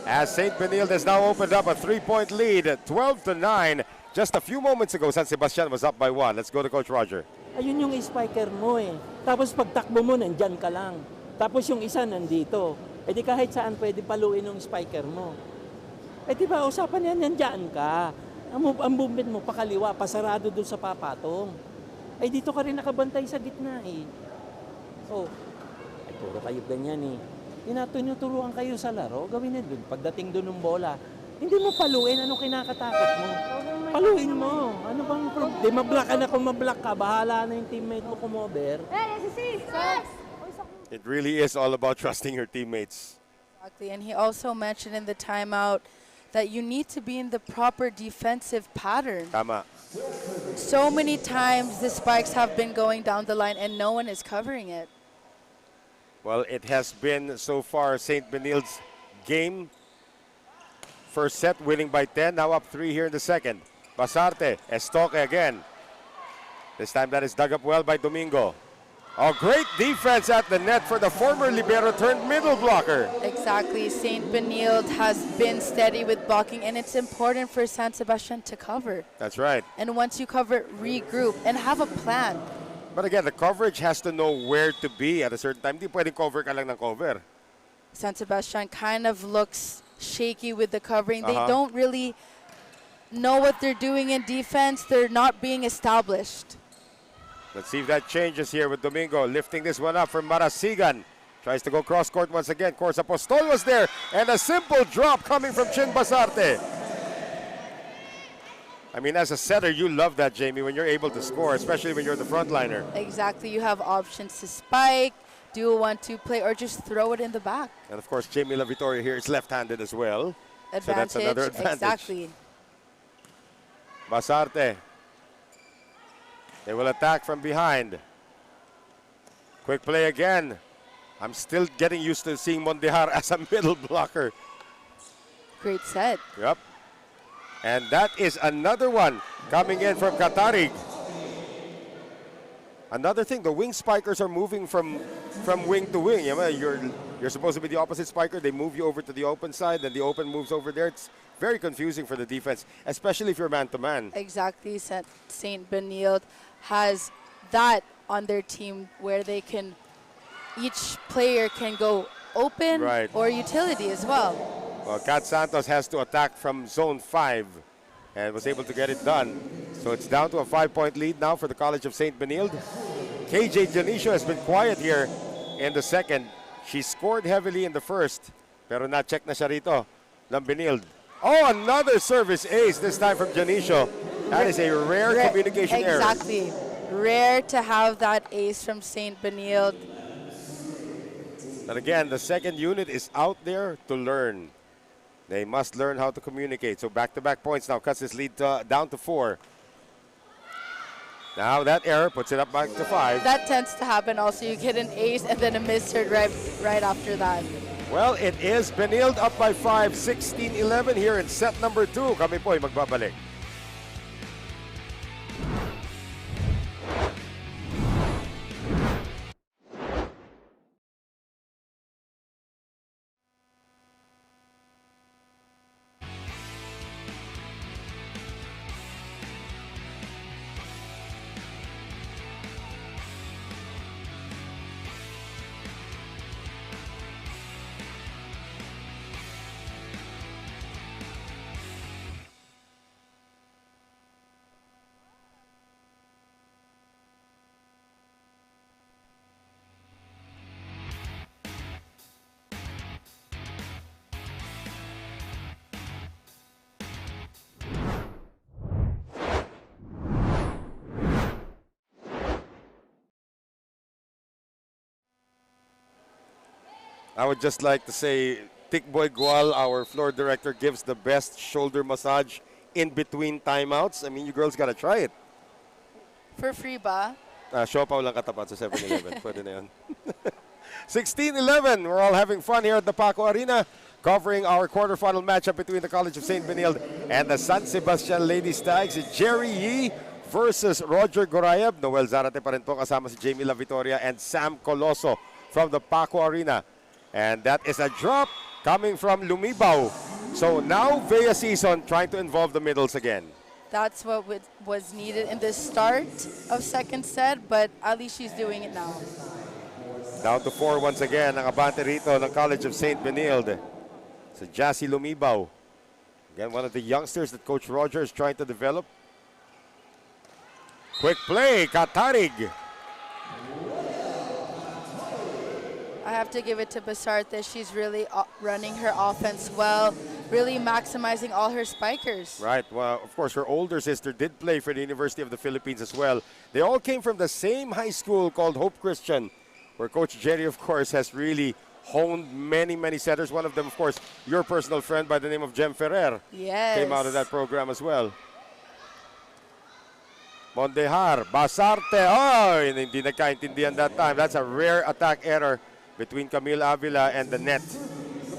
as St. Benilde has now opened up a 3-point lead, 12-9. Just a few moments ago, San Sebastian was up by 1. Let's go to Coach Roger. Ayun yung spiker mo eh. Tapos pagtakbo mo, nandyan ka lang. Tapos yung isa nandito. Eh di kahit saan pwede paluin yung spiker mo. Eh di ba, usapan yan, nandyan ka. Ang movement mo, pakaliwa, pasarado doon sa papatong. Eh dito ka rin nakabantay sa gitna eh. Oh, ay puro kayo ganyan eh. Tinuturuan kayo sa laro, gawin na doon. Pagdating doon ng bola, hindi mo paluin, ano kinakatakot mo? Paluin mo. Ano bang problem? Di mablock ka na, kung mablock ka, bahala na yung teammate mo kumover. It really is all about trusting your teammates. Exactly. And he also mentioned in the timeout that you need to be in the proper defensive pattern. Tama. So many times the spikes have been going down the line and no one is covering it. Well, it has been so far St. Benilde's game. First set winning by 10, now up 3 here in the second. Basarte, Estoque again. This time that is dug up well by Domingo. A great defense at the net for the former libero turned middle blocker. Exactly. St. Benilde has been steady with blocking, and it's important for San Sebastian to cover. That's right. And once you cover, regroup and have a plan. But again, the coverage has to know where to be at a certain time. Hindi pwedeng cover ka lang ng cover. San Sebastian kind of looks shaky with the covering. They don't really know what they're doing in defense. They're not being established. Let's see if that changes here with Domingo lifting this one up from Marasigan. Tries to go cross court once again. Course Apostol was there, and a simple drop coming from Chin Basarte. I mean, as a setter, you love that, Jamie, when you're able to score, especially when you're the frontliner. Exactly. You have options to spike, do a 1-2 play, or just throw it in the back. And of course, Jamie La Vittoria here is left-handed as well. Advantage. So that's another advantage. Exactly. Basarte. They will attack from behind. Quick play again. I'm still getting used to seeing Mondejar as a middle blocker. Great set. Yep. And that is another one coming in from Katarig. Another thing, the wing spikers are moving from wing to wing. You're supposed to be the opposite spiker. They move you over to the open side, then the open moves over there. It's very confusing for the defense, especially if you're man-to-man. Exactly. St. Benilde has that on their team where they can, each player can go open or utility as well. Well, Kat Santos has to attack from zone 5 and was able to get it done. So it's down to a 5-point lead now for the College of St. Benilde. KJ Janisho has been quiet here in the second. She scored heavily in the first, pero na-check na siya rito ng Benilde. Oh, another service ace, this time from Janisho. That is a rare communication error. Exactly. Rare to have that ace from St. Benilde. But again, the second unit is out there to learn. They must learn how to communicate. So back-to-back points now cuts this lead down to 4. Now that error puts it up back to 5. That tends to happen also. You get an ace and then a misserve right after that. Well, it is Benilde up by 5, 16-11 here in set number 2. Kami po ay magbabalik. I would just like to say, Tikboy Gual, our floor director, gives the best shoulder massage in between timeouts. I mean, you girls gotta try it. For free ba? Siopaw lang katapat sa 7-Eleven. Pwede na yun. 16-11. We're all having fun here at the Paco Arena, covering our quarterfinal matchup between the College of St. Benilde and the San Sebastian Lady Stags. Jerry Yee versus Roger Gorayeb. Noel Zarate pa rin po kasama si Jamie La Vitoria and Sam Coloso from the Paco Arena. And that is a drop coming from Lumibao. So now Vea Season trying to involve the middles again. That's what was needed in the start of second set, but at least she's doing it now. Down to 4 once again ang abante rito ng College of St. Benilde. So Jassy Lumibao. Again, one of the youngsters that Coach Roger is trying to develop. Quick play, Katarig. I have to give it to Basarte. She's really running her offense well, really maximizing all her spikers. Right. Well, of course, her older sister did play for the University of the Philippines as well. They all came from the same high school called Hope Christian, where Coach Jerry, of course, has really honed many, many setters. One of them, of course, your personal friend by the name of Jem Ferrer. Yes. Came out of that program as well. Mondehar, Basarte. Oh, hindi nagkaintindihan that time. That's a rare attack error between Camille Avila and the net.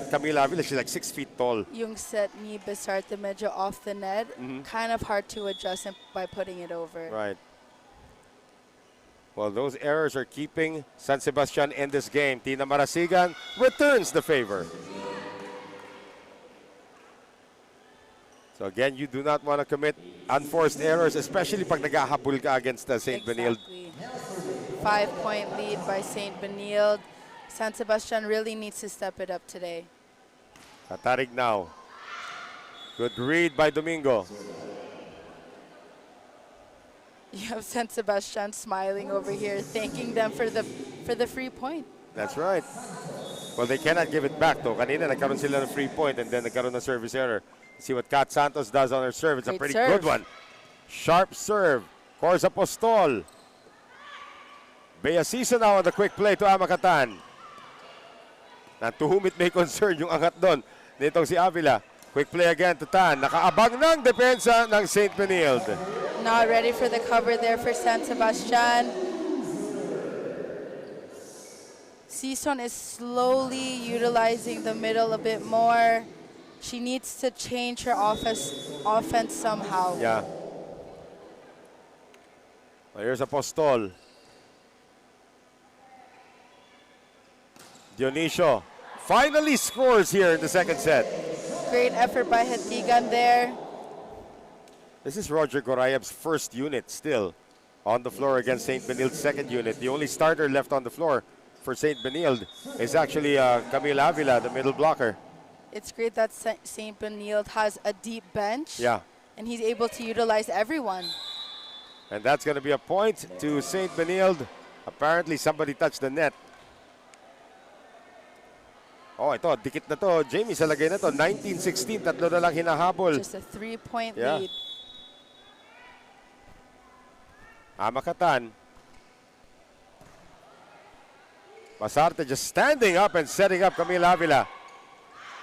Camille Avila, she's like 6 feet tall. Yung set ni Basarte medyo off the net. Kind of hard to adjust by putting it over. Right. Well, those errors are keeping San Sebastian in this game. Tina Marasigan returns the favor. So again, you do not want to commit unforced errors, especially pag naghahabol ka against St. Benilde. Exactly. 5-point lead by St. Benilde. San Sebastian really needs to step it up today. Katarig now. Good read by Domingo. You have San Sebastian smiling over here, thanking them for the free point. That's right. Well, they cannot give it back though. Kanina nagkaroon sila ng free point and then nagkaroon ng service error. See what Kat Santos does on her serve. It's a pretty good one. Sharp serve. Corza Postol. Bea Season now on the quick play to Amakatan. Natuhumit may concern yung angat doon nitong si Avila. Quick play again to Tan. Nakaabang ng depensa ng St. Benilde. Not ready for the cover there for San Sebastian. Season is slowly utilizing the middle a bit more. She needs to change her offense somehow. Yeah. Well, here's Apostol. Dionisio finally scores here in the second set. Great effort by Hatigan there. This is Roger Gorayeb's first unit still on the floor against St. Benilde's second unit. The only starter left on the floor for St. Benilde is actually Camille Avila, the middle blocker. It's great that St. Benilde has a deep bench. Yeah. And he's able to utilize everyone. And that's going to be a point to St. Benilde. Apparently somebody touched the net. Oh, ito, dikit na to. Jamie, sa lagay na to. 19-16, tatlo na lang hinahabol. Just a 3-point lead. Amakatan. Basarte just standing up and setting up Camille Avila.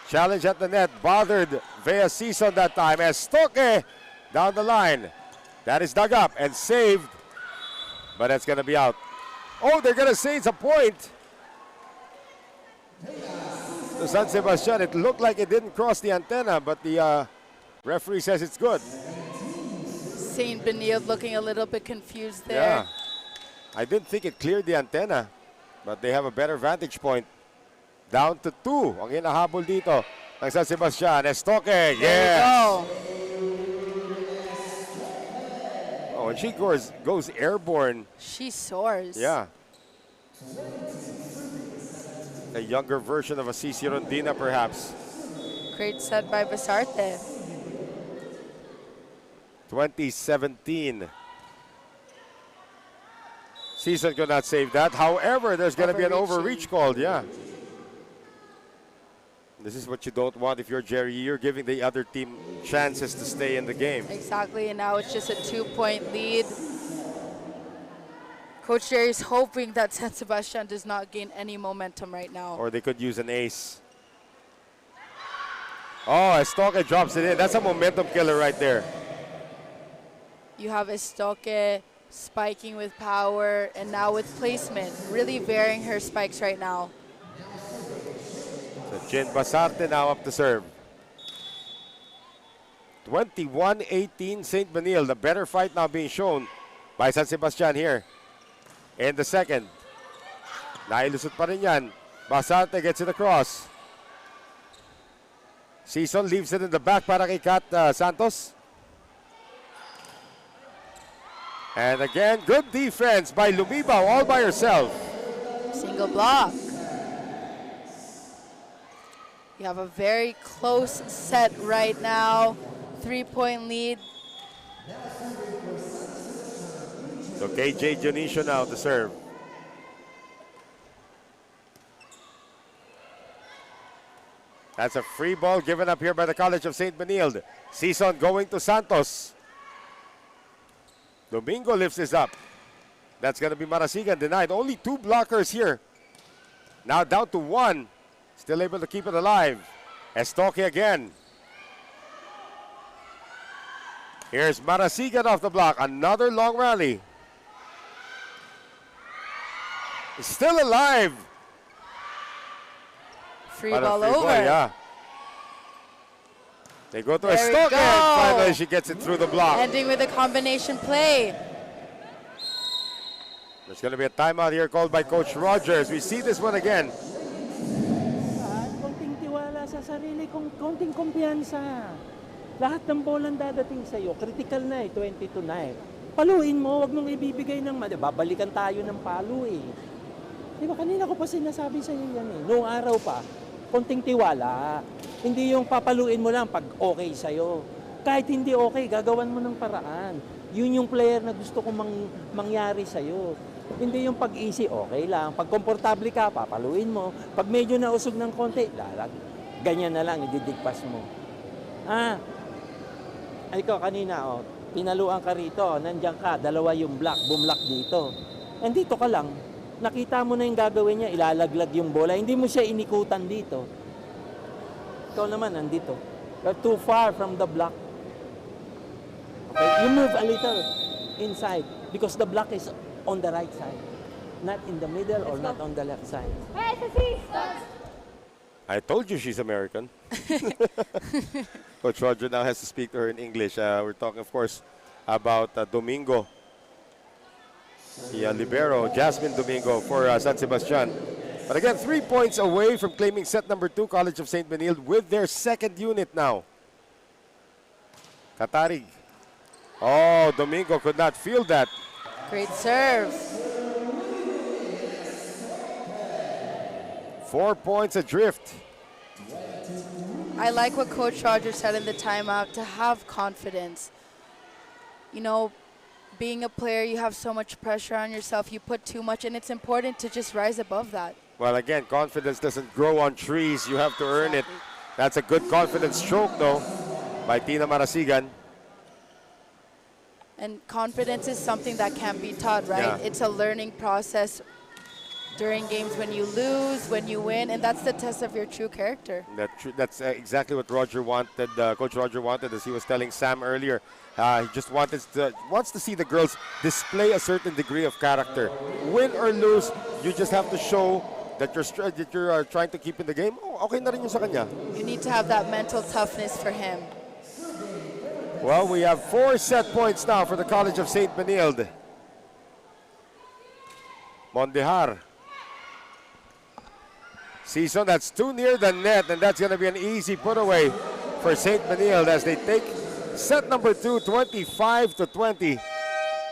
Challenge at the net, bothered Vea Season that time. Estoque down the line. That is dug up and saved, but that's going to be out. Oh, they're going to say it's a point. To San Sebastian, it looked like it didn't cross the antenna, but the referee says it's good. St. Benilde looking a little bit confused there. Yeah, I didn't think it cleared the antenna, but they have a better vantage point. Down to 2 ang hinahabol dito ng San Sebastian. Estoque, yes! Oh, when she goes airborne. She soars. Yeah. A younger version of a Cici Rondina, perhaps. Great set by Basarte. 2017. Season could not save that. However, there's going to be an overreach called, yeah. This is what you don't want if you're Jerry. You're giving the other team chances to stay in the game. Exactly, and now it's just a 2-point lead. Coach Jerry is hoping that San Sebastian does not gain any momentum right now. Or they could use an ace. Oh, Estoque drops it in. That's a momentum killer right there. You have Estoque spiking with power and now with placement, really varying her spikes right now. So Jen Basarte now up to serve. 21-18 St. Benil. The better fight now being shown by San Sebastian here in the second. Nailusot pa rin yan. Basarte gets it across. Season leaves it in the back para kay Kat Santos. And again, good defense by Lumibaw all by herself. Single block. You have a very close set right now. 3-point lead. So KJ Dionisio now to serve. That's a free ball given up here by the College of St. Benilde. Season going to Santos. Domingo lifts this up. That's going to be Marasigan denied. Only 2 blockers here. Now down to 1. Still able to keep it alive. Estoque again. Here's Marasigan off the block. Another long rally. Still alive. Free ball over. Yeah. They go to There we Estoque go. and finally she gets it through the block. Ending with a combination play. There's going to be a timeout here called by Coach Rogers. We see this one again. Konting tiwala sa sarili, konting kumpiyansa. Lahat ng bolang dadating sa'yo, critical na 22 na Paluin mo, wag mong ibibigay ng babalikan tayo ng palo Di ba, kanina ko pa sinasabi sa'yo yan Noong araw pa, konting tiwala. Hindi yung papaluin mo lang pag okay sa'yo. Kahit hindi okay, gagawan mo ng paraan. Yun yung player na gusto kong mangyari sa'yo. Hindi yung pag-easy, okay lang. Pag komportable ka, papaluin mo. Pag medyo nausog ng konti, ganyan na lang, ididigpas mo. Ikaw kanina, pinaluan ka rito, nandiyan ka, 2 yung block, bumlock dito. And dito ka lang, nakita mo na yung gagawin niya, ilalaglag yung bola. Hindi mo siya inikutan dito. Ikaw naman, nandito. You're too far from the block. Okay? You move a little inside because the block is on the right side. Not in the middle or not on the left side. Hey, SSC! I told you she's American. Coach Roger now has to speak to her in English. We're talking, of course, about Domingo. The libero, Jasmine Domingo for San Sebastian. But again, 3 points away from claiming set number 2, College of St. Benilde, with their second unit now. Katarig. Oh, Domingo could not feel that. Great serve. 4 points adrift. I like what Coach Rogers said in the timeout, to have confidence. You know, being a player, you have so much pressure on yourself. You put too much, and it's important to just rise above that. Well, again, confidence doesn't grow on trees. You have to earn it. That's a good confidence stroke, though, by Tina Marasigan. And confidence is something that can't be taught, right? Yeah. It's a learning process during games, when you lose, when you win, and that's the test of your true character. That's exactly what Roger wanted, Coach Roger wanted, as he was telling Sam earlier. He just wants to see the girls display a certain degree of character. Win or lose, you just have to show that you're trying to keep in the game. Oh, okay na rin yun sa kanya. You need to have that mental toughness for him. Well, we have 4 set points now for the College of St. Benilde. Mondihar. Season, that's too near the net, and that's going to be an easy put away for St. Benilde as they take set number 2, 25-20.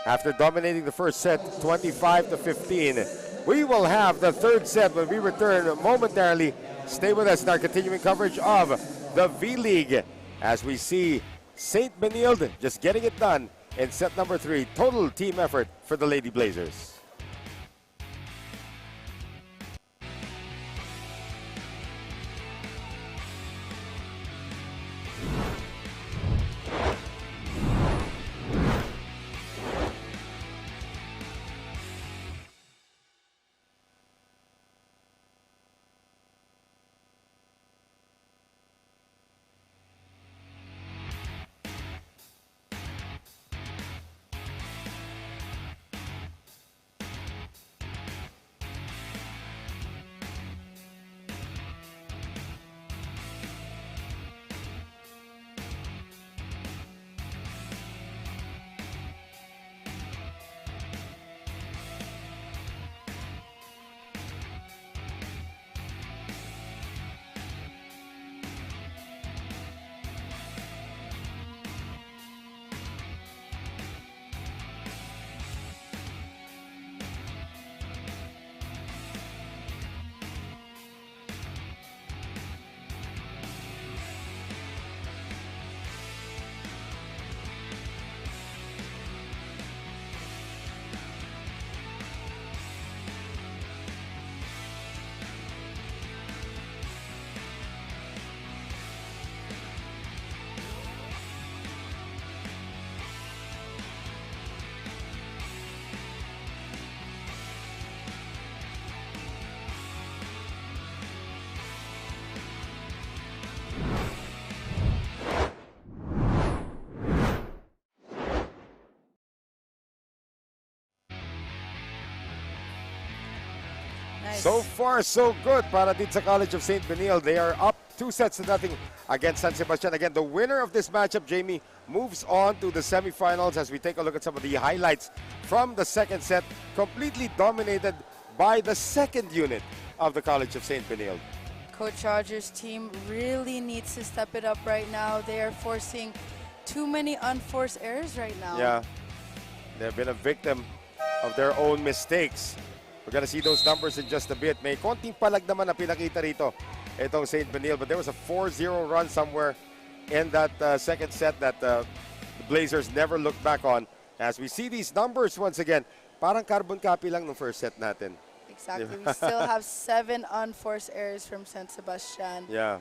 After dominating the first set, 25-15. We will have the third set when we return momentarily. Stay with us in our continuing coverage of the V-League as we see St. Benilde just getting it done in set number 3. Total team effort for the Lady Blazers. Nice. So far, so good para dito sa College of St. Benil. They are up 2-0 against San Sebastian. Again, the winner of this matchup, Jamie, moves on to the semifinals as we take a look at some of the highlights from the second set, completely dominated by the second unit of the College of St. Benil. Coach Roger's team really needs to step it up right now. They are forcing too many unforced errors right now. Yeah, they've been a victim of their own mistakes. We're gonna see those numbers in just a bit. May konting palag naman na pinakita rito itong St. Benil, but there was a 4-0 run somewhere in that second set that the Blazers never looked back on. As we see these numbers once again, parang carbon copy lang ng first set natin. Exactly. We still have 7 unforced errors from San Sebastian. Yeah.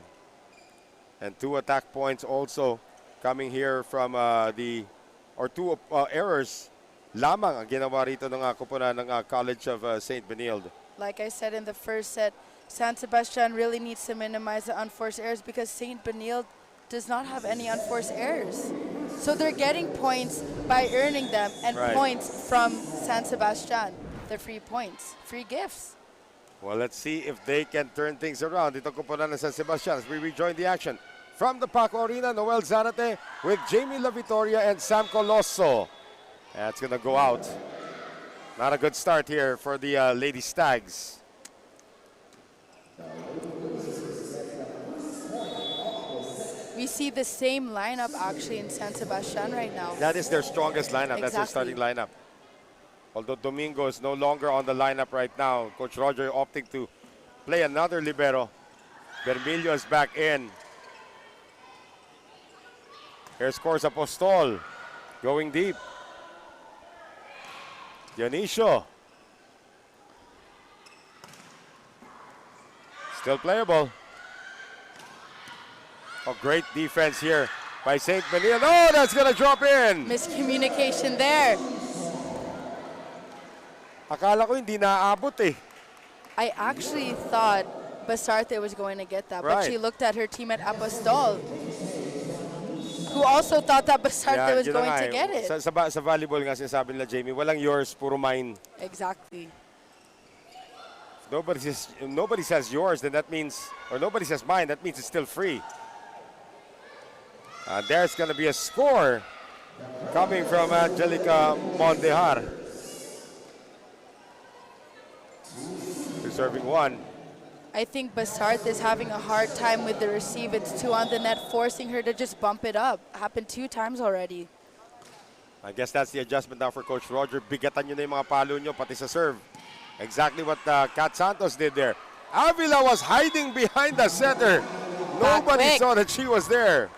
And 2 attack points also coming here from two errors lamang ang ginawa rito ng kupunan ng College of St. Benilde. Like I said in the first set, San Sebastian really needs to minimize the unforced errors because St. Benilde does not have any unforced errors. So they're getting points by earning them and points from San Sebastian. The free points, free gifts. Well, let's see if they can turn things around. Dito kupunan ng San Sebastian as we rejoin the action. From the Paco Arena, Noel Zarate with Jamie La Vitoria and Sam Colosso. That's going to go out. Not a good start here for the Lady Stags. We see the same lineup actually in San Sebastian right now. That is their strongest lineup. That's their starting lineup. Although Domingo is no longer on the lineup right now, Coach Roger opting to play another libero. Bermillo is back in. Here's Course Apostol going deep. Dionisio. Still playable. Oh, great defense here by St. Benil. Oh, that's going to drop in. Miscommunication there. Akala ko hindi naaabot eh. I actually thought Basarte was going to get that, but she looked at her team at Apostol, who also thought that Basarte was going to get it. Sa volleyball nga sinasabi nila, Jamie, walang yours, puro mine. Exactly. Nobody says yours, then that means, or nobody says mine, that means it's still free. There's going to be a score coming from Angelica Mondejar. Serving one. I think Basarte is having a hard time with the receive. It's 2 on the net, forcing her to just bump it up. Happened 2 times already. I guess that's the adjustment now for Coach Roger. Bigatan nyo na yung mga palo nyo, pati sa serve. Exactly what Kat Santos did there. Avila was hiding behind the center. Nobody saw that she was there.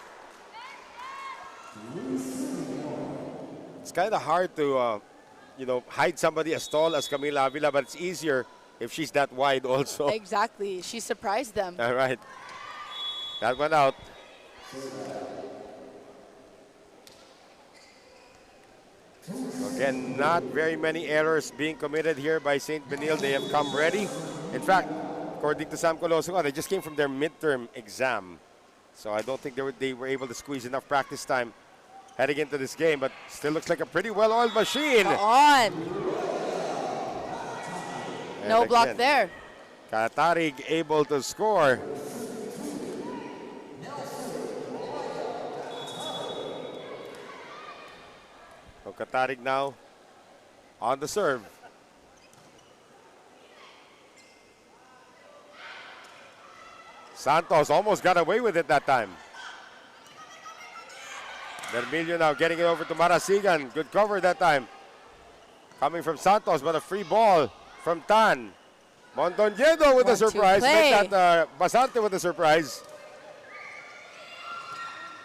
It's kind of hard to, hide somebody as tall as Camila Avila, but it's easier if she's that wide also. Exactly. She surprised them. All right. That went out. Again, not very many errors being committed here by St. Benil. They have come ready. In fact, according to Sam Colosso, they just came from their midterm exam. So I don't think they were able to squeeze enough practice time heading into this game, but still looks like a pretty well-oiled machine. On. No block there. Katarig able to score. So Katarig now on the serve. Santos almost got away with it that time. Vermilio now getting it over to Marasigan. Good cover that time. Coming from Santos, but a free ball from Tan. Mondonjedo with a surprise. Make that Basarte with a surprise.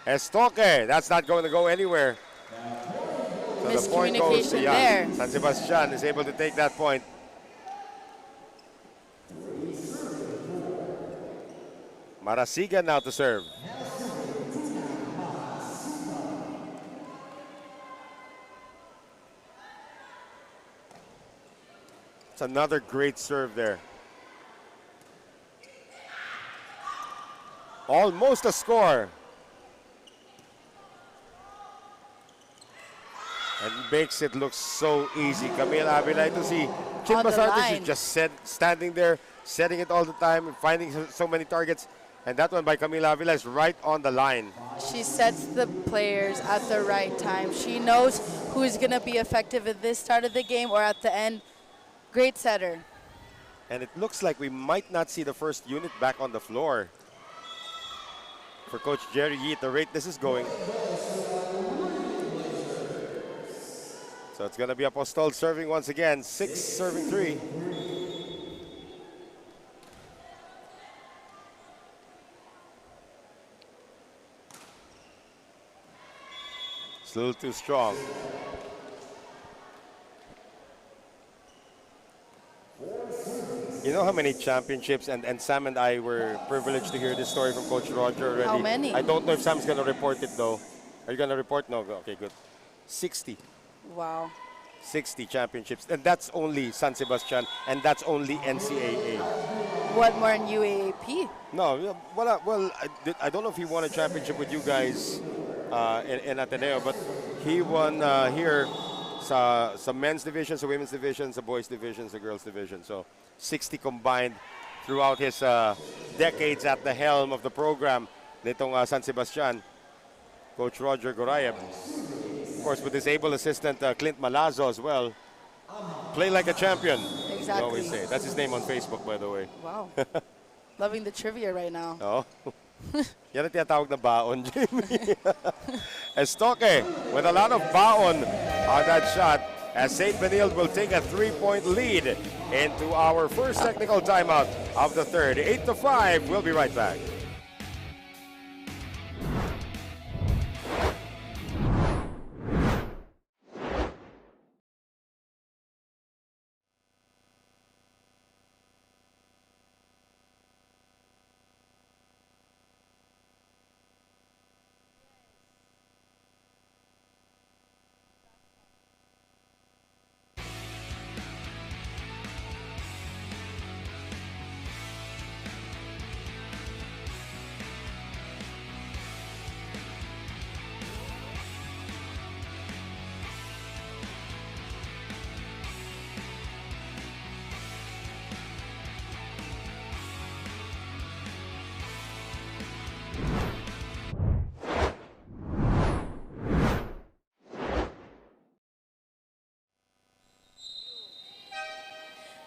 Estoque, that's not going to go anywhere. So the point goes to there. San Sebastian is able to take that point. Marasigan now to serve. It's another great serve there. Almost a score. And makes it look so easy. Camille Avila, ito si Chin On the Basarte, line. she's just standing there, setting it all the time, and finding so many targets. And that one by Camille Avila is right on the line. She sets the players at the right time. She knows who's going to be effective at this start of the game or at the end. Great setter. And it looks like we might not see the first unit back on the floor. For Coach Jerry Yee, at the rate this is going. So it's going to be Apostol serving once again. 6 serving 3. It's a little too strong. You know how many championships, and Sam and I were privileged to hear this story from Coach Roger already. How many? I don't know if Sam's going to report it though. Are you going to report? No, okay, good. 60. Wow. 60 championships, and that's only San Sebastian, and that's only NCAA. What more in UAAP? No, well, I don't know if he won a championship with you guys in Ateneo, but he won here sa men's division, sa women's division, sa boys division, sa girls division. So 60 combined throughout his decades at the helm of the program nitong San Sebastian. Coach Roger Gorayev, of course, with his able assistant Clint Malazzo as well. Play like a champion. Exactly. I always say. That's his name on Facebook, by the way. Wow. Loving the trivia right now. Oh. Yan ang tinatawag na baon, Jamie. Estoque with a lot of baon on that shot as St. Benilde will take a 3-point lead into our first technical timeout of the third. 8-5. We'll be right back.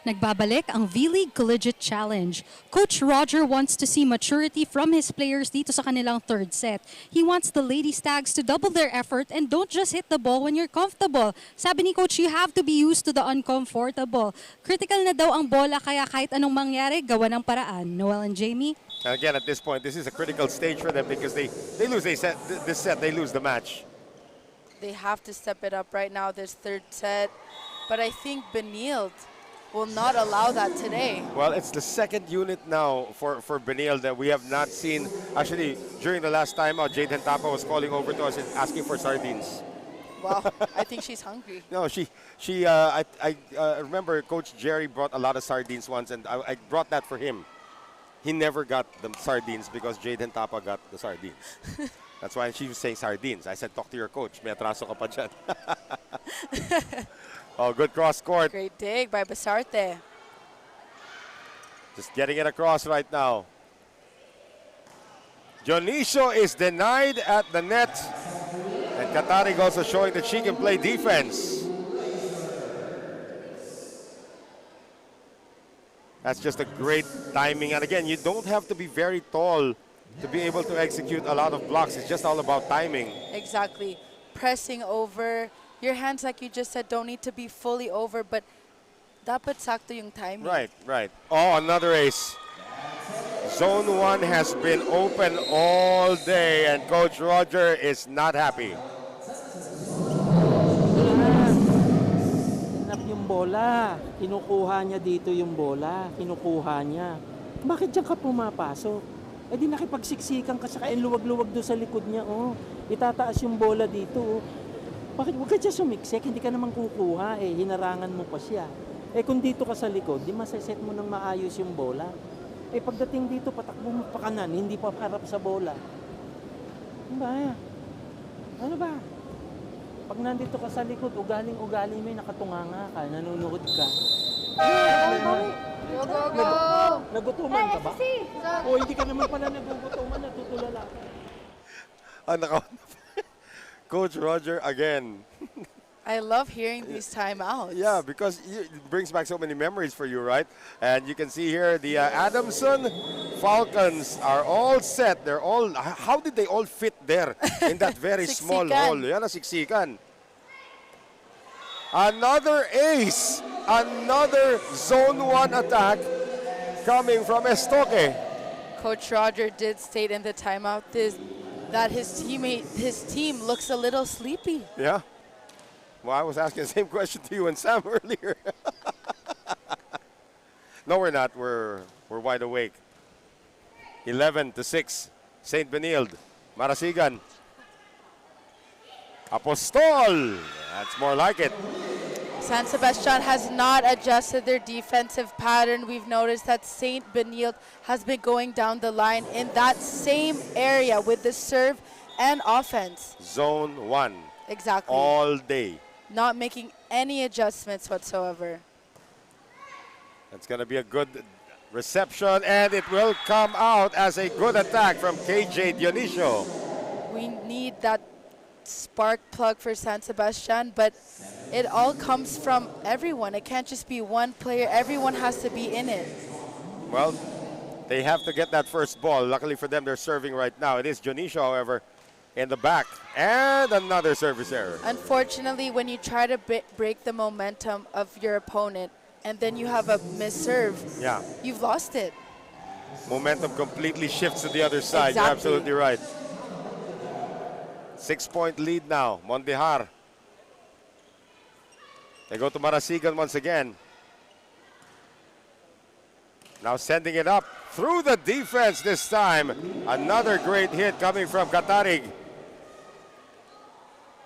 Nagbabalik ang vleague Collegiate Challenge. Coach Roger wants to see maturity from his players dito sa kanilang third set. He wants the Lady Stags to double their effort and don't just hit the ball when you're comfortable. Sabi ni Coach, you have to be used to the uncomfortable. Critical na daw ang bola kaya kahit anong mangyari, gawa ng paraan. Noel and Jamie? And again, at this point, this is a critical stage for them because they lose this set, they lose the match. They have to step it up right now, this third set. But I think Benilde will not allow that today. Well, it's the second unit now for Benilde that we have not seen. Actually, during the last time out, Jade Hentapa was calling over to us and asking for sardines. Wow, I think she's hungry. No, I remember Coach Jerry brought a lot of sardines once, and I brought that for him. He never got the sardines because Jade Hentapa got the sardines. That's why she was saying sardines. I said, talk to your coach. May atraso ka pa dyan. Oh, good cross court. Great dig by Basarte. Just getting it across right now. Dionisio is denied at the net. And Katarig also showing that she can play defense. That's just a great timing. And again, you don't have to be very tall to be able to execute a lot of blocks. It's just all about timing. Exactly. Pressing over. Your hands, like you just said, don't need to be fully over, but dapat sakto yung timing. Right, right. Oh, another ace. Zone 1 has been open all day, and Coach Roger is not happy. Hinap yung bola. Kinukuha niya dito yung bola. Kinukuha niya. Bakit diyan ka pumapasok? Eh di nakipagsiksikan ka sa luwag-luwag doon sa likod niya. Oh. Itataas yung bola dito. Oh. Bakit huwag ka dyan sumiksik? Hindi ka naman kukuha eh. Hinarangan mo pa siya. Eh kung dito ka sa likod, di masaset mo nang maayos yung bola. Eh pagdating dito, patakbo mo pa kanan, hindi pa harap sa bola. Ano ba? Ano ba? Pag nandito ka sa likod, ugaling-ugali mo, nakatunganga ka, nanonood ka. Go, go, go! Nagutuman ka ba? O hindi ka naman pala nagugutuman, natutulala ka. Coach Roger again. I love hearing these timeouts. Yeah, because it brings back so many memories for you, right? And you can see here the Adamson Falcons are all set. They're all, how did they all fit there in that very small hole? Yan, siksikan. Another ace, another zone 1 attack coming from Estoque. Coach Roger did state in the timeout that his team looks a little sleepy. Yeah. Well, I was asking the same question to you and Sam earlier. No, we're not. We're wide awake. 11-6. St. Benilde. Marasigan. Apostol. That's more like it. San Sebastian has not adjusted their defensive pattern. We've noticed that St. Benilde has been going down the line in that same area with the serve and offense. Zone 1. Exactly. All day. Not making any adjustments whatsoever. That's going to be a good reception, and it will come out as a good attack from KJ Dionisio. We need that spark plug for San Sebastian, but it all comes from everyone. It can't just be one player. Everyone has to be in it. Well, they have to get that first ball. Luckily for them, they're serving right now. It is Dionisio, however, in the back. And another service error. Unfortunately, when you try to break the momentum of your opponent and then you have a missed serve, yeah, you've lost it. Momentum completely shifts to the other side. Exactly. You're absolutely right. 6-point lead now, Mondihar. They go to Marasigan once again. Now sending it up through the defense this time. Another great hit coming from Katarig.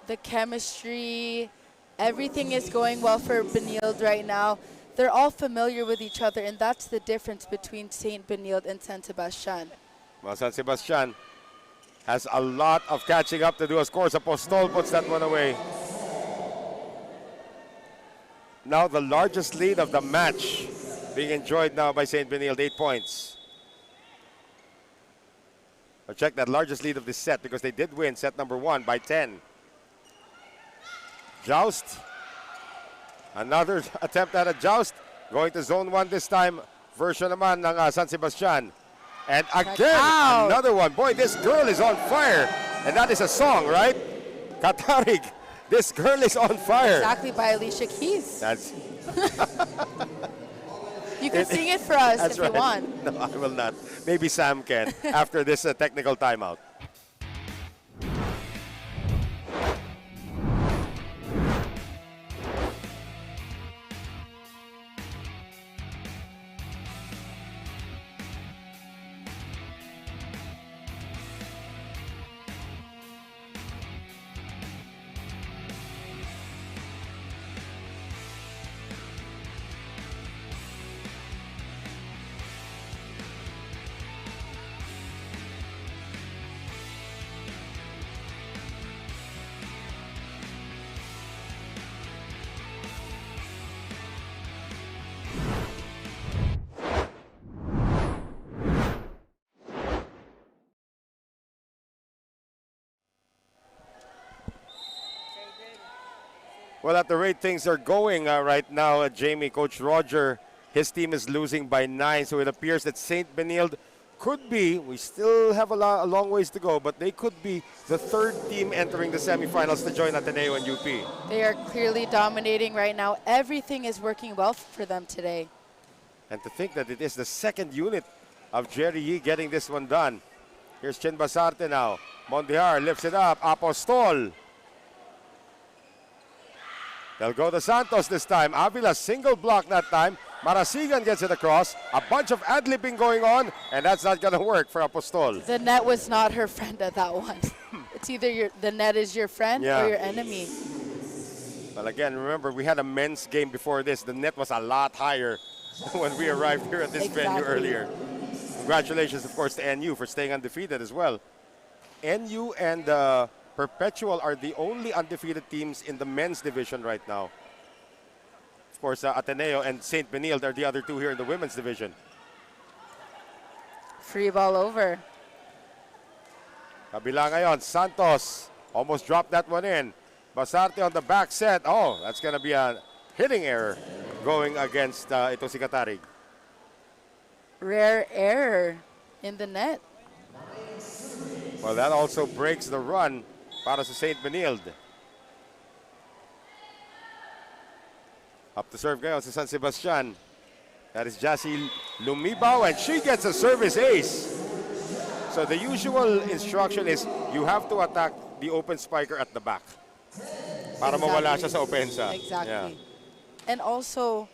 The chemistry, everything is going well for Benilde right now. They're all familiar with each other, and that's the difference between St. Benilde and San Sebastian. Well, San Sebastian has a lot of catching up to do. Of course, Apostol puts that one away. Now the largest lead of the match being enjoyed now by St. Benilde, 8 points. I'll check that largest lead of this set because they did win set number 1 by 10. Joust. Another attempt at a joust. Going to zone 1 this time. Version naman ng San Sebastian. And again, another one. Boy, this girl is on fire. And that is a song, right? Katarig. This girl is on fire. Exactly, by Alicia Keys. That's you can sing it for us if right. you want. No, I will not. Maybe Sam can after this technical timeout. Well, at the rate things are going right now, Jamie, Coach Roger, his team is losing by 9, so it appears that St. Benilde could be, we still have a long ways to go, but they could be the 3rd team entering the semifinals to join Ateneo and UP. They are clearly dominating right now. Everything is working well for them today. And to think that it is the 2nd unit of Jerry Yee getting this one done. Here's Chin Basarte now. Mondihar lifts it up. Apostol. They'll go to Santos this time. Avila single block that time. Marasigan gets it across. A bunch of ad-libbing going on, and that's not going to work for Apostol. The net was not her friend at that one. It's either the net is your friend or your enemy. Well, again, remember, we had a men's game before this. The net was a lot higher when we arrived here at this venue earlier. Congratulations, of course, to NU for staying undefeated as well. NU and Perpetual are the only undefeated teams in the men's division right now. Of course, Ateneo and St. Benilde are the other two here in the women's division. Free ball over. Kabila ngayon, Santos almost dropped that one in. Basarte on the back set. Oh, that's going to be a hitting error going against ito si Katarig. Rare error in the net. Well, that also breaks the run para sa St. Benilde. Up to serve ngayon sa San Sebastian. That is Jassy Lumibaw, and she gets a service ace. So the usual instruction is you have to attack the open spiker at the back para mawala siya sa opensa. Exactly. Yeah. And also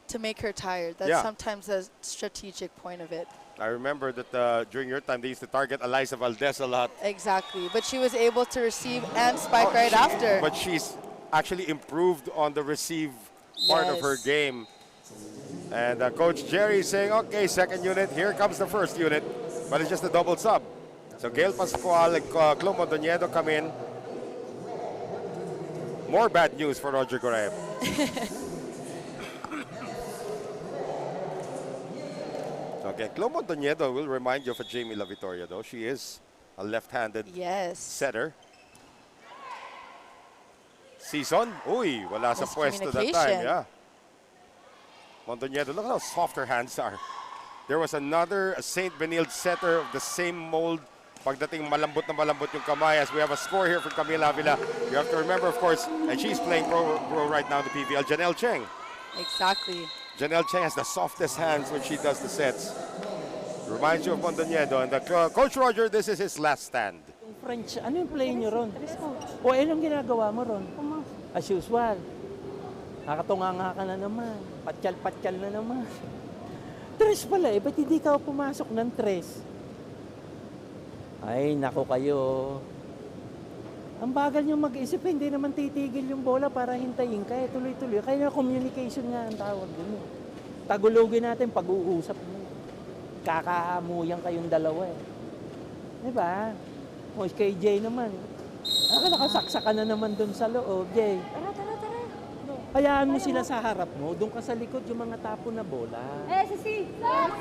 to make her tired. That's sometimes a strategic point of it. I remember that during your time they used to target Eliza Valdez a lot. Exactly. But she was able to receive and spike right after. But she's actually improved on the receive part of her game. And Coach Jerry is saying, okay, second unit, here comes the first unit. But it's just a double sub. So Gail Pascual and Clo Mondoñedo come in. More bad news for Roger Goraeb. Okay, Clo Mondoñedo will remind you of a Jamie La Victoria, though. She is a left-handed setter. Season, uy, wala sa pwesto that time, yeah. Mondoñedo, look how soft her hands are. There was another St. Benilde setter of the same mold. Pagdating malambot na malambot yung kamay. As we have a score here for Camila Avila. You have to remember, of course, and she's playing pro right now in the PVL, Janelle Cheng. Exactly. Janelle Cheng has the softest hands when she does the sets. Reminds you of Mondoñedo. And Coach Roger, this is his last stand. French, ano yung play nyo ron? O anong ginagawa mo ron? As usual. Nakatunganga ka na naman. Patsyal-patsyal na naman. Tres pala eh. Ba't hindi ka pumasok ng tres? Ay, nako kayo. Ang bagal nyo mag-isip. Hindi naman titigil yung bola para hintayin ka. Eh, tuloy-tuloy. Kaya communication nga ang tawag din. Tagulogin natin pag-uusap mo. Kakaamuyang kayong dalawa eh. Diba? O kay Jay naman. Nakasaksa ka na naman dun sa loob, Jay. Hayaan mo sila sa harap mo, doon ka sa likod yung mga tapo na bola. SSC-R!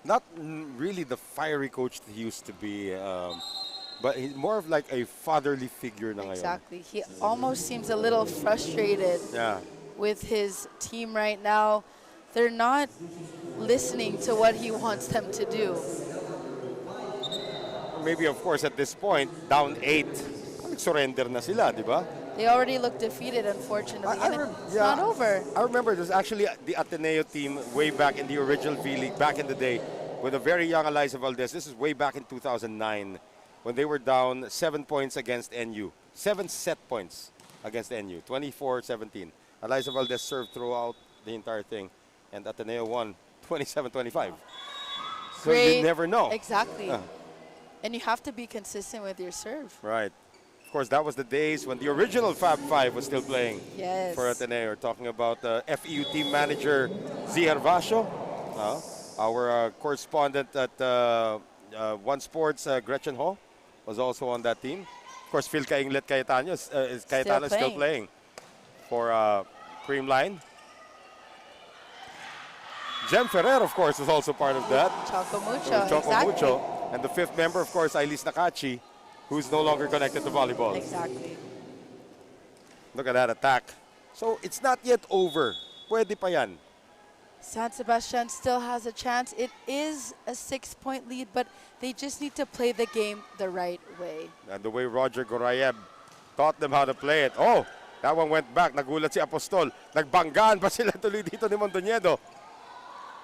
Not really the fiery coach that he used to be, but he's more of like a fatherly figure na ngayon. Exactly. He almost seems a little frustrated with his team right now. They're not listening to what he wants them to do. Maybe, of course, at this point, down 8, surrender na sila, di ba? They already look defeated, unfortunately, it's not over. I remember there's actually the Ateneo team way back in the original V-League, back in the day, with a very young Eliza Valdez. This is way back in 2009, when they were down 7 points against NU. 7 set points against NU, 24-17. Eliza Valdez served throughout the entire thing, and Ateneo won 27-25. So you never know. Exactly. And you have to be consistent with your serve. Right. Of course, that was the days when the original Fab Five was still playing for Ateneo. We're talking about FEU team manager Z. Hervasio, our correspondent at One Sports, Gretchen Ho, was also on that team. Of course, Phil Cainglet Cayetano is still playing for Creamline. Jem Ferrer, of course, is also part of that. Choco Mucho, And the fifth member, of course, Ailis Nakachi, who's no longer connected to volleyball. Exactly. Look at that attack. So it's not yet over. Pwede pa yan. San Sebastian still has a chance. It is a 6-point lead, but they just need to play the game the right way. And the way Roger Goraeb taught them how to play it. Oh, that one went back. Nagulat si Apostol. Nagbanggaan pa sila tuloy dito ni Mondoñedo.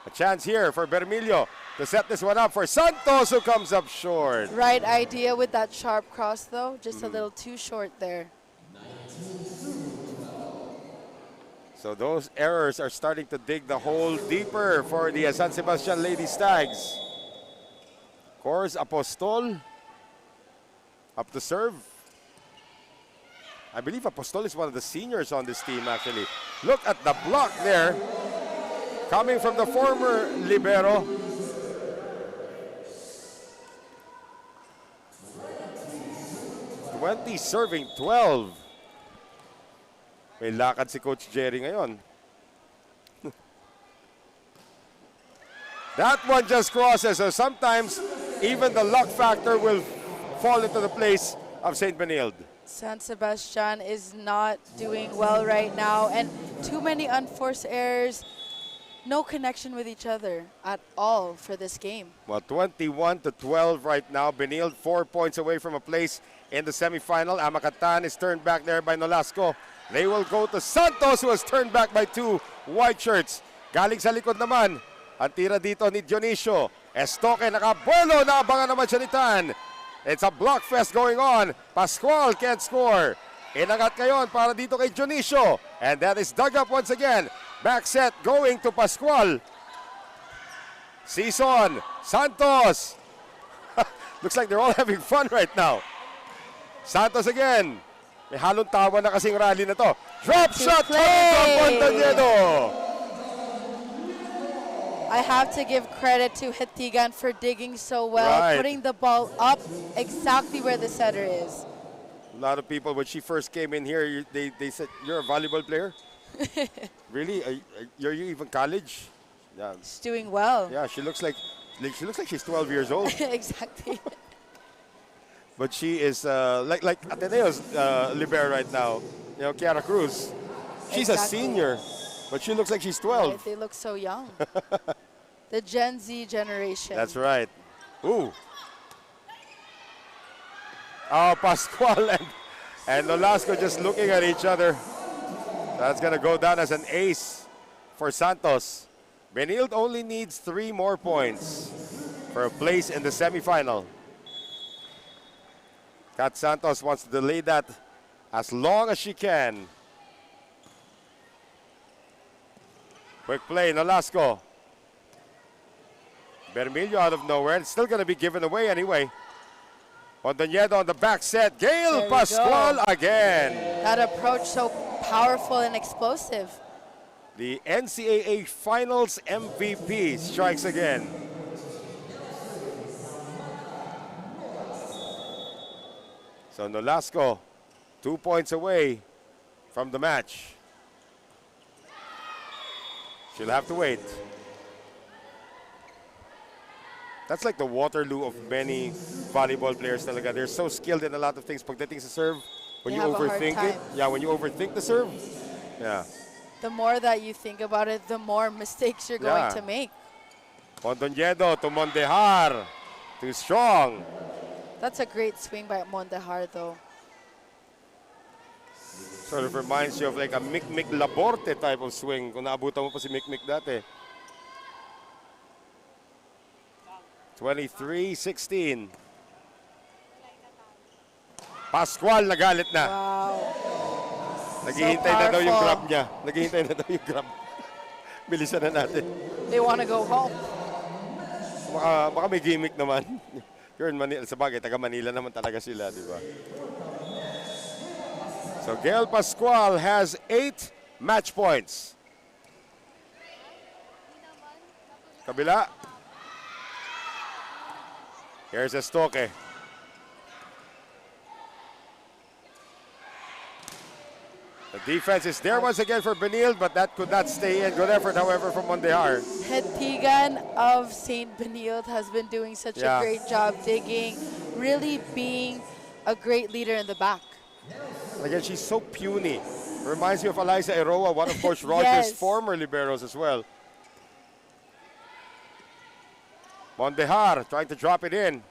A chance here for Bermilio to set this one up for Santos, who comes up short. Right idea with that sharp cross, though. Just a little too short there. So those errors are starting to dig the hole deeper for the San Sebastian Lady Stags. Of course, Apostol up to serve. I believe Apostol is one of the seniors on this team, actually. Look at the block there. Coming from the former libero. 20 serving 12. May lakad si Coach Jerry ngayon. That one just crosses. So sometimes even the luck factor will fall into the place of St. Benilde. San Sebastian is not doing well right now, and too many unforced errors. No connection with each other at all for this game. Well, 21-12 right now. Benilde 4 points away from a place in the semifinal. Amakatan is turned back there by Nolasco. They will go to Santos, who was turned back by 2 white shirts. Galing sa likod naman, ang tira dito ni Dionisio. Estoque nakabuelo, naabangan naman siya ni Tan. It's a block fest going on. Pascual can't score. Inangat ngayon para dito kay Dionisio. And that is dug up once again. Back set going to Pascual. Season, Santos. Looks like they're all having fun right now. Santos again. May halong tawa na kasing rally na to. Drop shot from Montañedo. I have to give credit to Hetigan for digging so well, Right. putting the ball up exactly where the setter is. A lot of people, when she first came in here, they said, "You're a volleyball player?" Really? Are you even college? Yeah. She's doing well. Yeah, she looks like she's 12 years old. Exactly. But she is like Ateneo's libero right now. You know, Kiara Cruz. She's a Exactly. senior, but she looks like she's 12. Right, they look so young. The Gen Z generation. That's right. Ooh. Oh, Pascual and Nolasco just looking at each other. That's going to go down as an ace for Santos. Benilde only needs 3 more points for a place in the semifinal. Kat Santos wants to delay that as long as she can. Quick play, Nolasco. Bermillo out of nowhere. It's still going to be given away anyway. Montañedo on the back set. Gail Pascual again. That approach so powerful and explosive. The NCAA Finals MVP strikes again. So Nolasco, 2 points away from the match. She'll have to wait. That's like the Waterloo of many volleyball players talaga. They're so skilled in a lot of things. Pagdating sa serve, when They you have a hard overthink it. time. Yeah, when you overthink the serve. Yeah. The more that you think about it, the more mistakes you're going Yeah. to make. Montañedo to Mondejar. Too strong. That's a great swing by Mondejar, though. Sort of reminds you of like a Mick Laborte type of swing. Kung naabutan mo pa si Mick dati. 23-16. Pascual nagalit na. Wow. Naghihintay na daw yung powerful. grab niya. Naghihintay na daw yung grab. Bilisan na natin. They want to go home. Baka may gimmick naman. You're in Manila. Sa bagay, taga Manila naman talaga sila, di ba? So Gail Pascual has 8 match points. Kabila. Here's Estoque. The defense is there once again for Benilde, but that could not stay in. Good effort, however, from Mondejar. Hetigan of St. Benilde has been doing such Yeah. a great job digging, really being a great leader in the back. Again, she's so puny. Reminds me of Eliza Eroa, one of Coach Rogers' Yes. former liberos as well. Mondejar trying to drop it in.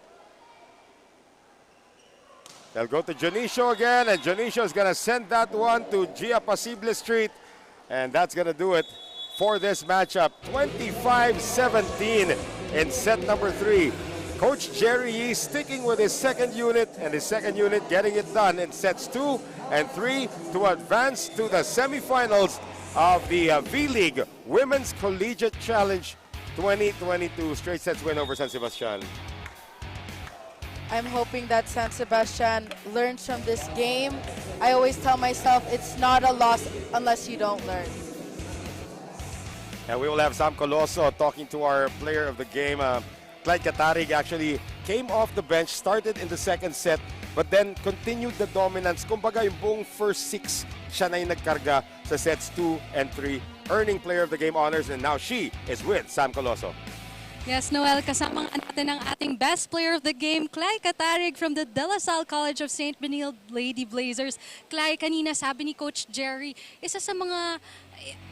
They'll go to Janicio again, and Janicio is going to send that one to Gia Pasible Street. And that's going to do it for this matchup. 25-17 in set number 3. Coach Jerry Yee sticking with his second unit, and his second unit getting it done in sets 2 and 3 to advance to the semifinals of the V-League Women's Collegiate Challenge 2022. Straight sets win over San Sebastian. I'm hoping that San Sebastian learns from this game. I always tell myself it's not a loss unless you don't learn. And we will have Sam Coloso talking to our player of the game. Clyde Katarig actually came off the bench, started in the second set, but then continued the dominance. Kumbaga yung buong first 6 siya na yung nagkarga sa sets 2 and 3, earning player of the game honors, and now she is with Sam Coloso. Yes, Noel, kasama natin ang ating best player of the game, Clay Catarig from the De La Salle College of St. Benilde Lady Blazers. Clay, kanina sabi ni Coach Jerry, isa sa mga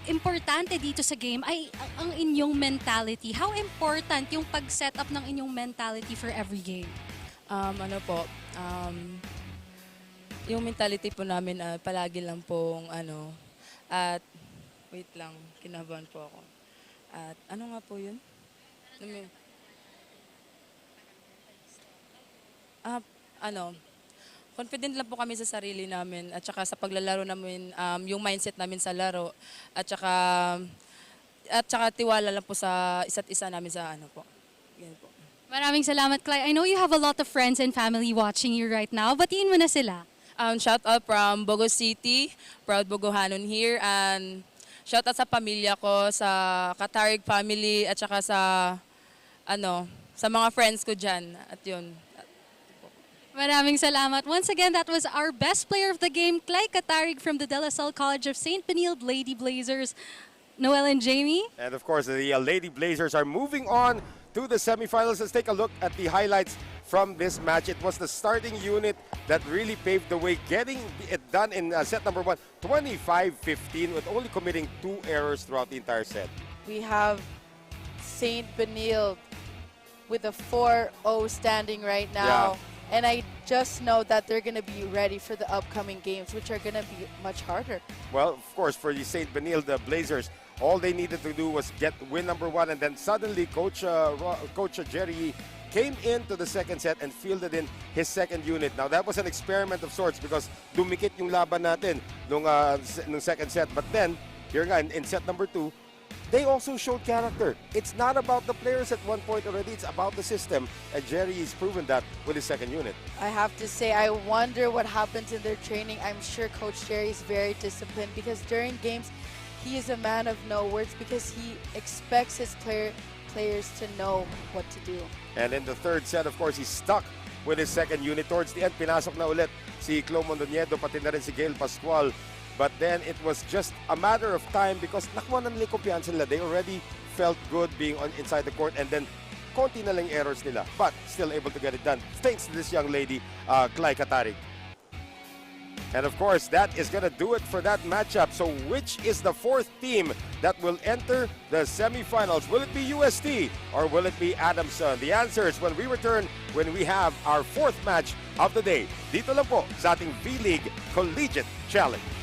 importante dito sa game ay ang inyong mentality. How important yung pag-set up ng inyong mentality for every game? Yung mentality po namin palagi lang pong at wait lang, kinabahan po ako. At ano nga po yun? Confident lang po kami sa sarili namin at saka sa paglalaro namin, yung mindset namin sa laro at saka tiwala lang po sa isa't isa namin sa po. Yan po. Maraming salamat, Clay. I know you have a lot of friends and family watching you right now. Batiin mo na sila. Shout out from Bogo City, proud Bogohanon here, and shout out sa pamilya ko, sa Catarig family at saka sa mga friends ko dyan. At yun. Maraming salamat. Once again, that was our best player of the game, Clay Catarig from the De La Salle College of St. Benilde Lady Blazers. Noel and Jamie. And of course, the Lady Blazers are moving on to the semifinals. Let's take a look at the highlights from this match. It was the starting unit that really paved the way, getting it done in set number 1, 25-15, with only committing 2 errors throughout the entire set. We have St. Benilde with a 4-0 standing right now. Yeah. And I just know that they're going to be ready for the upcoming games, which are going to be much harder. Well, of course, for the St. Benilde Blazers, all they needed to do was get win number 1, and then suddenly Coach Jerry came into the second set and fielded in his second unit. Now, that was an experiment of sorts because dumikit yung laban natin nung second set. But then, here nga, in set number 2, they also showed character. It's not about the players at one point already, it's about the system. And Jerry has proven that with his second unit. I have to say, I wonder what happens in their training. I'm sure Coach Jerry is very disciplined because during games, he is a man of no words because he expects his players to know what to do. And in the third set, of course, he's stuck with his second unit. Towards the end, pinasok na ulit si Chloe Mondoñedo, pati na rin si Gail Pascual. But then it was just a matter of time because nakuha na nila yung kumpiyansa nila. They already felt good being inside the court, and then konti na lang errors nila. But still able to get it done thanks to this young lady, Clay Catarig. And of course, that is going to do it for that matchup. So which is the 4th team that will enter the semifinals? Will it be UST or will it be Adamson? The answer is when we return, when we have our 4th match of the day. Dito lang po sa ating vleague Collegiate Challenge.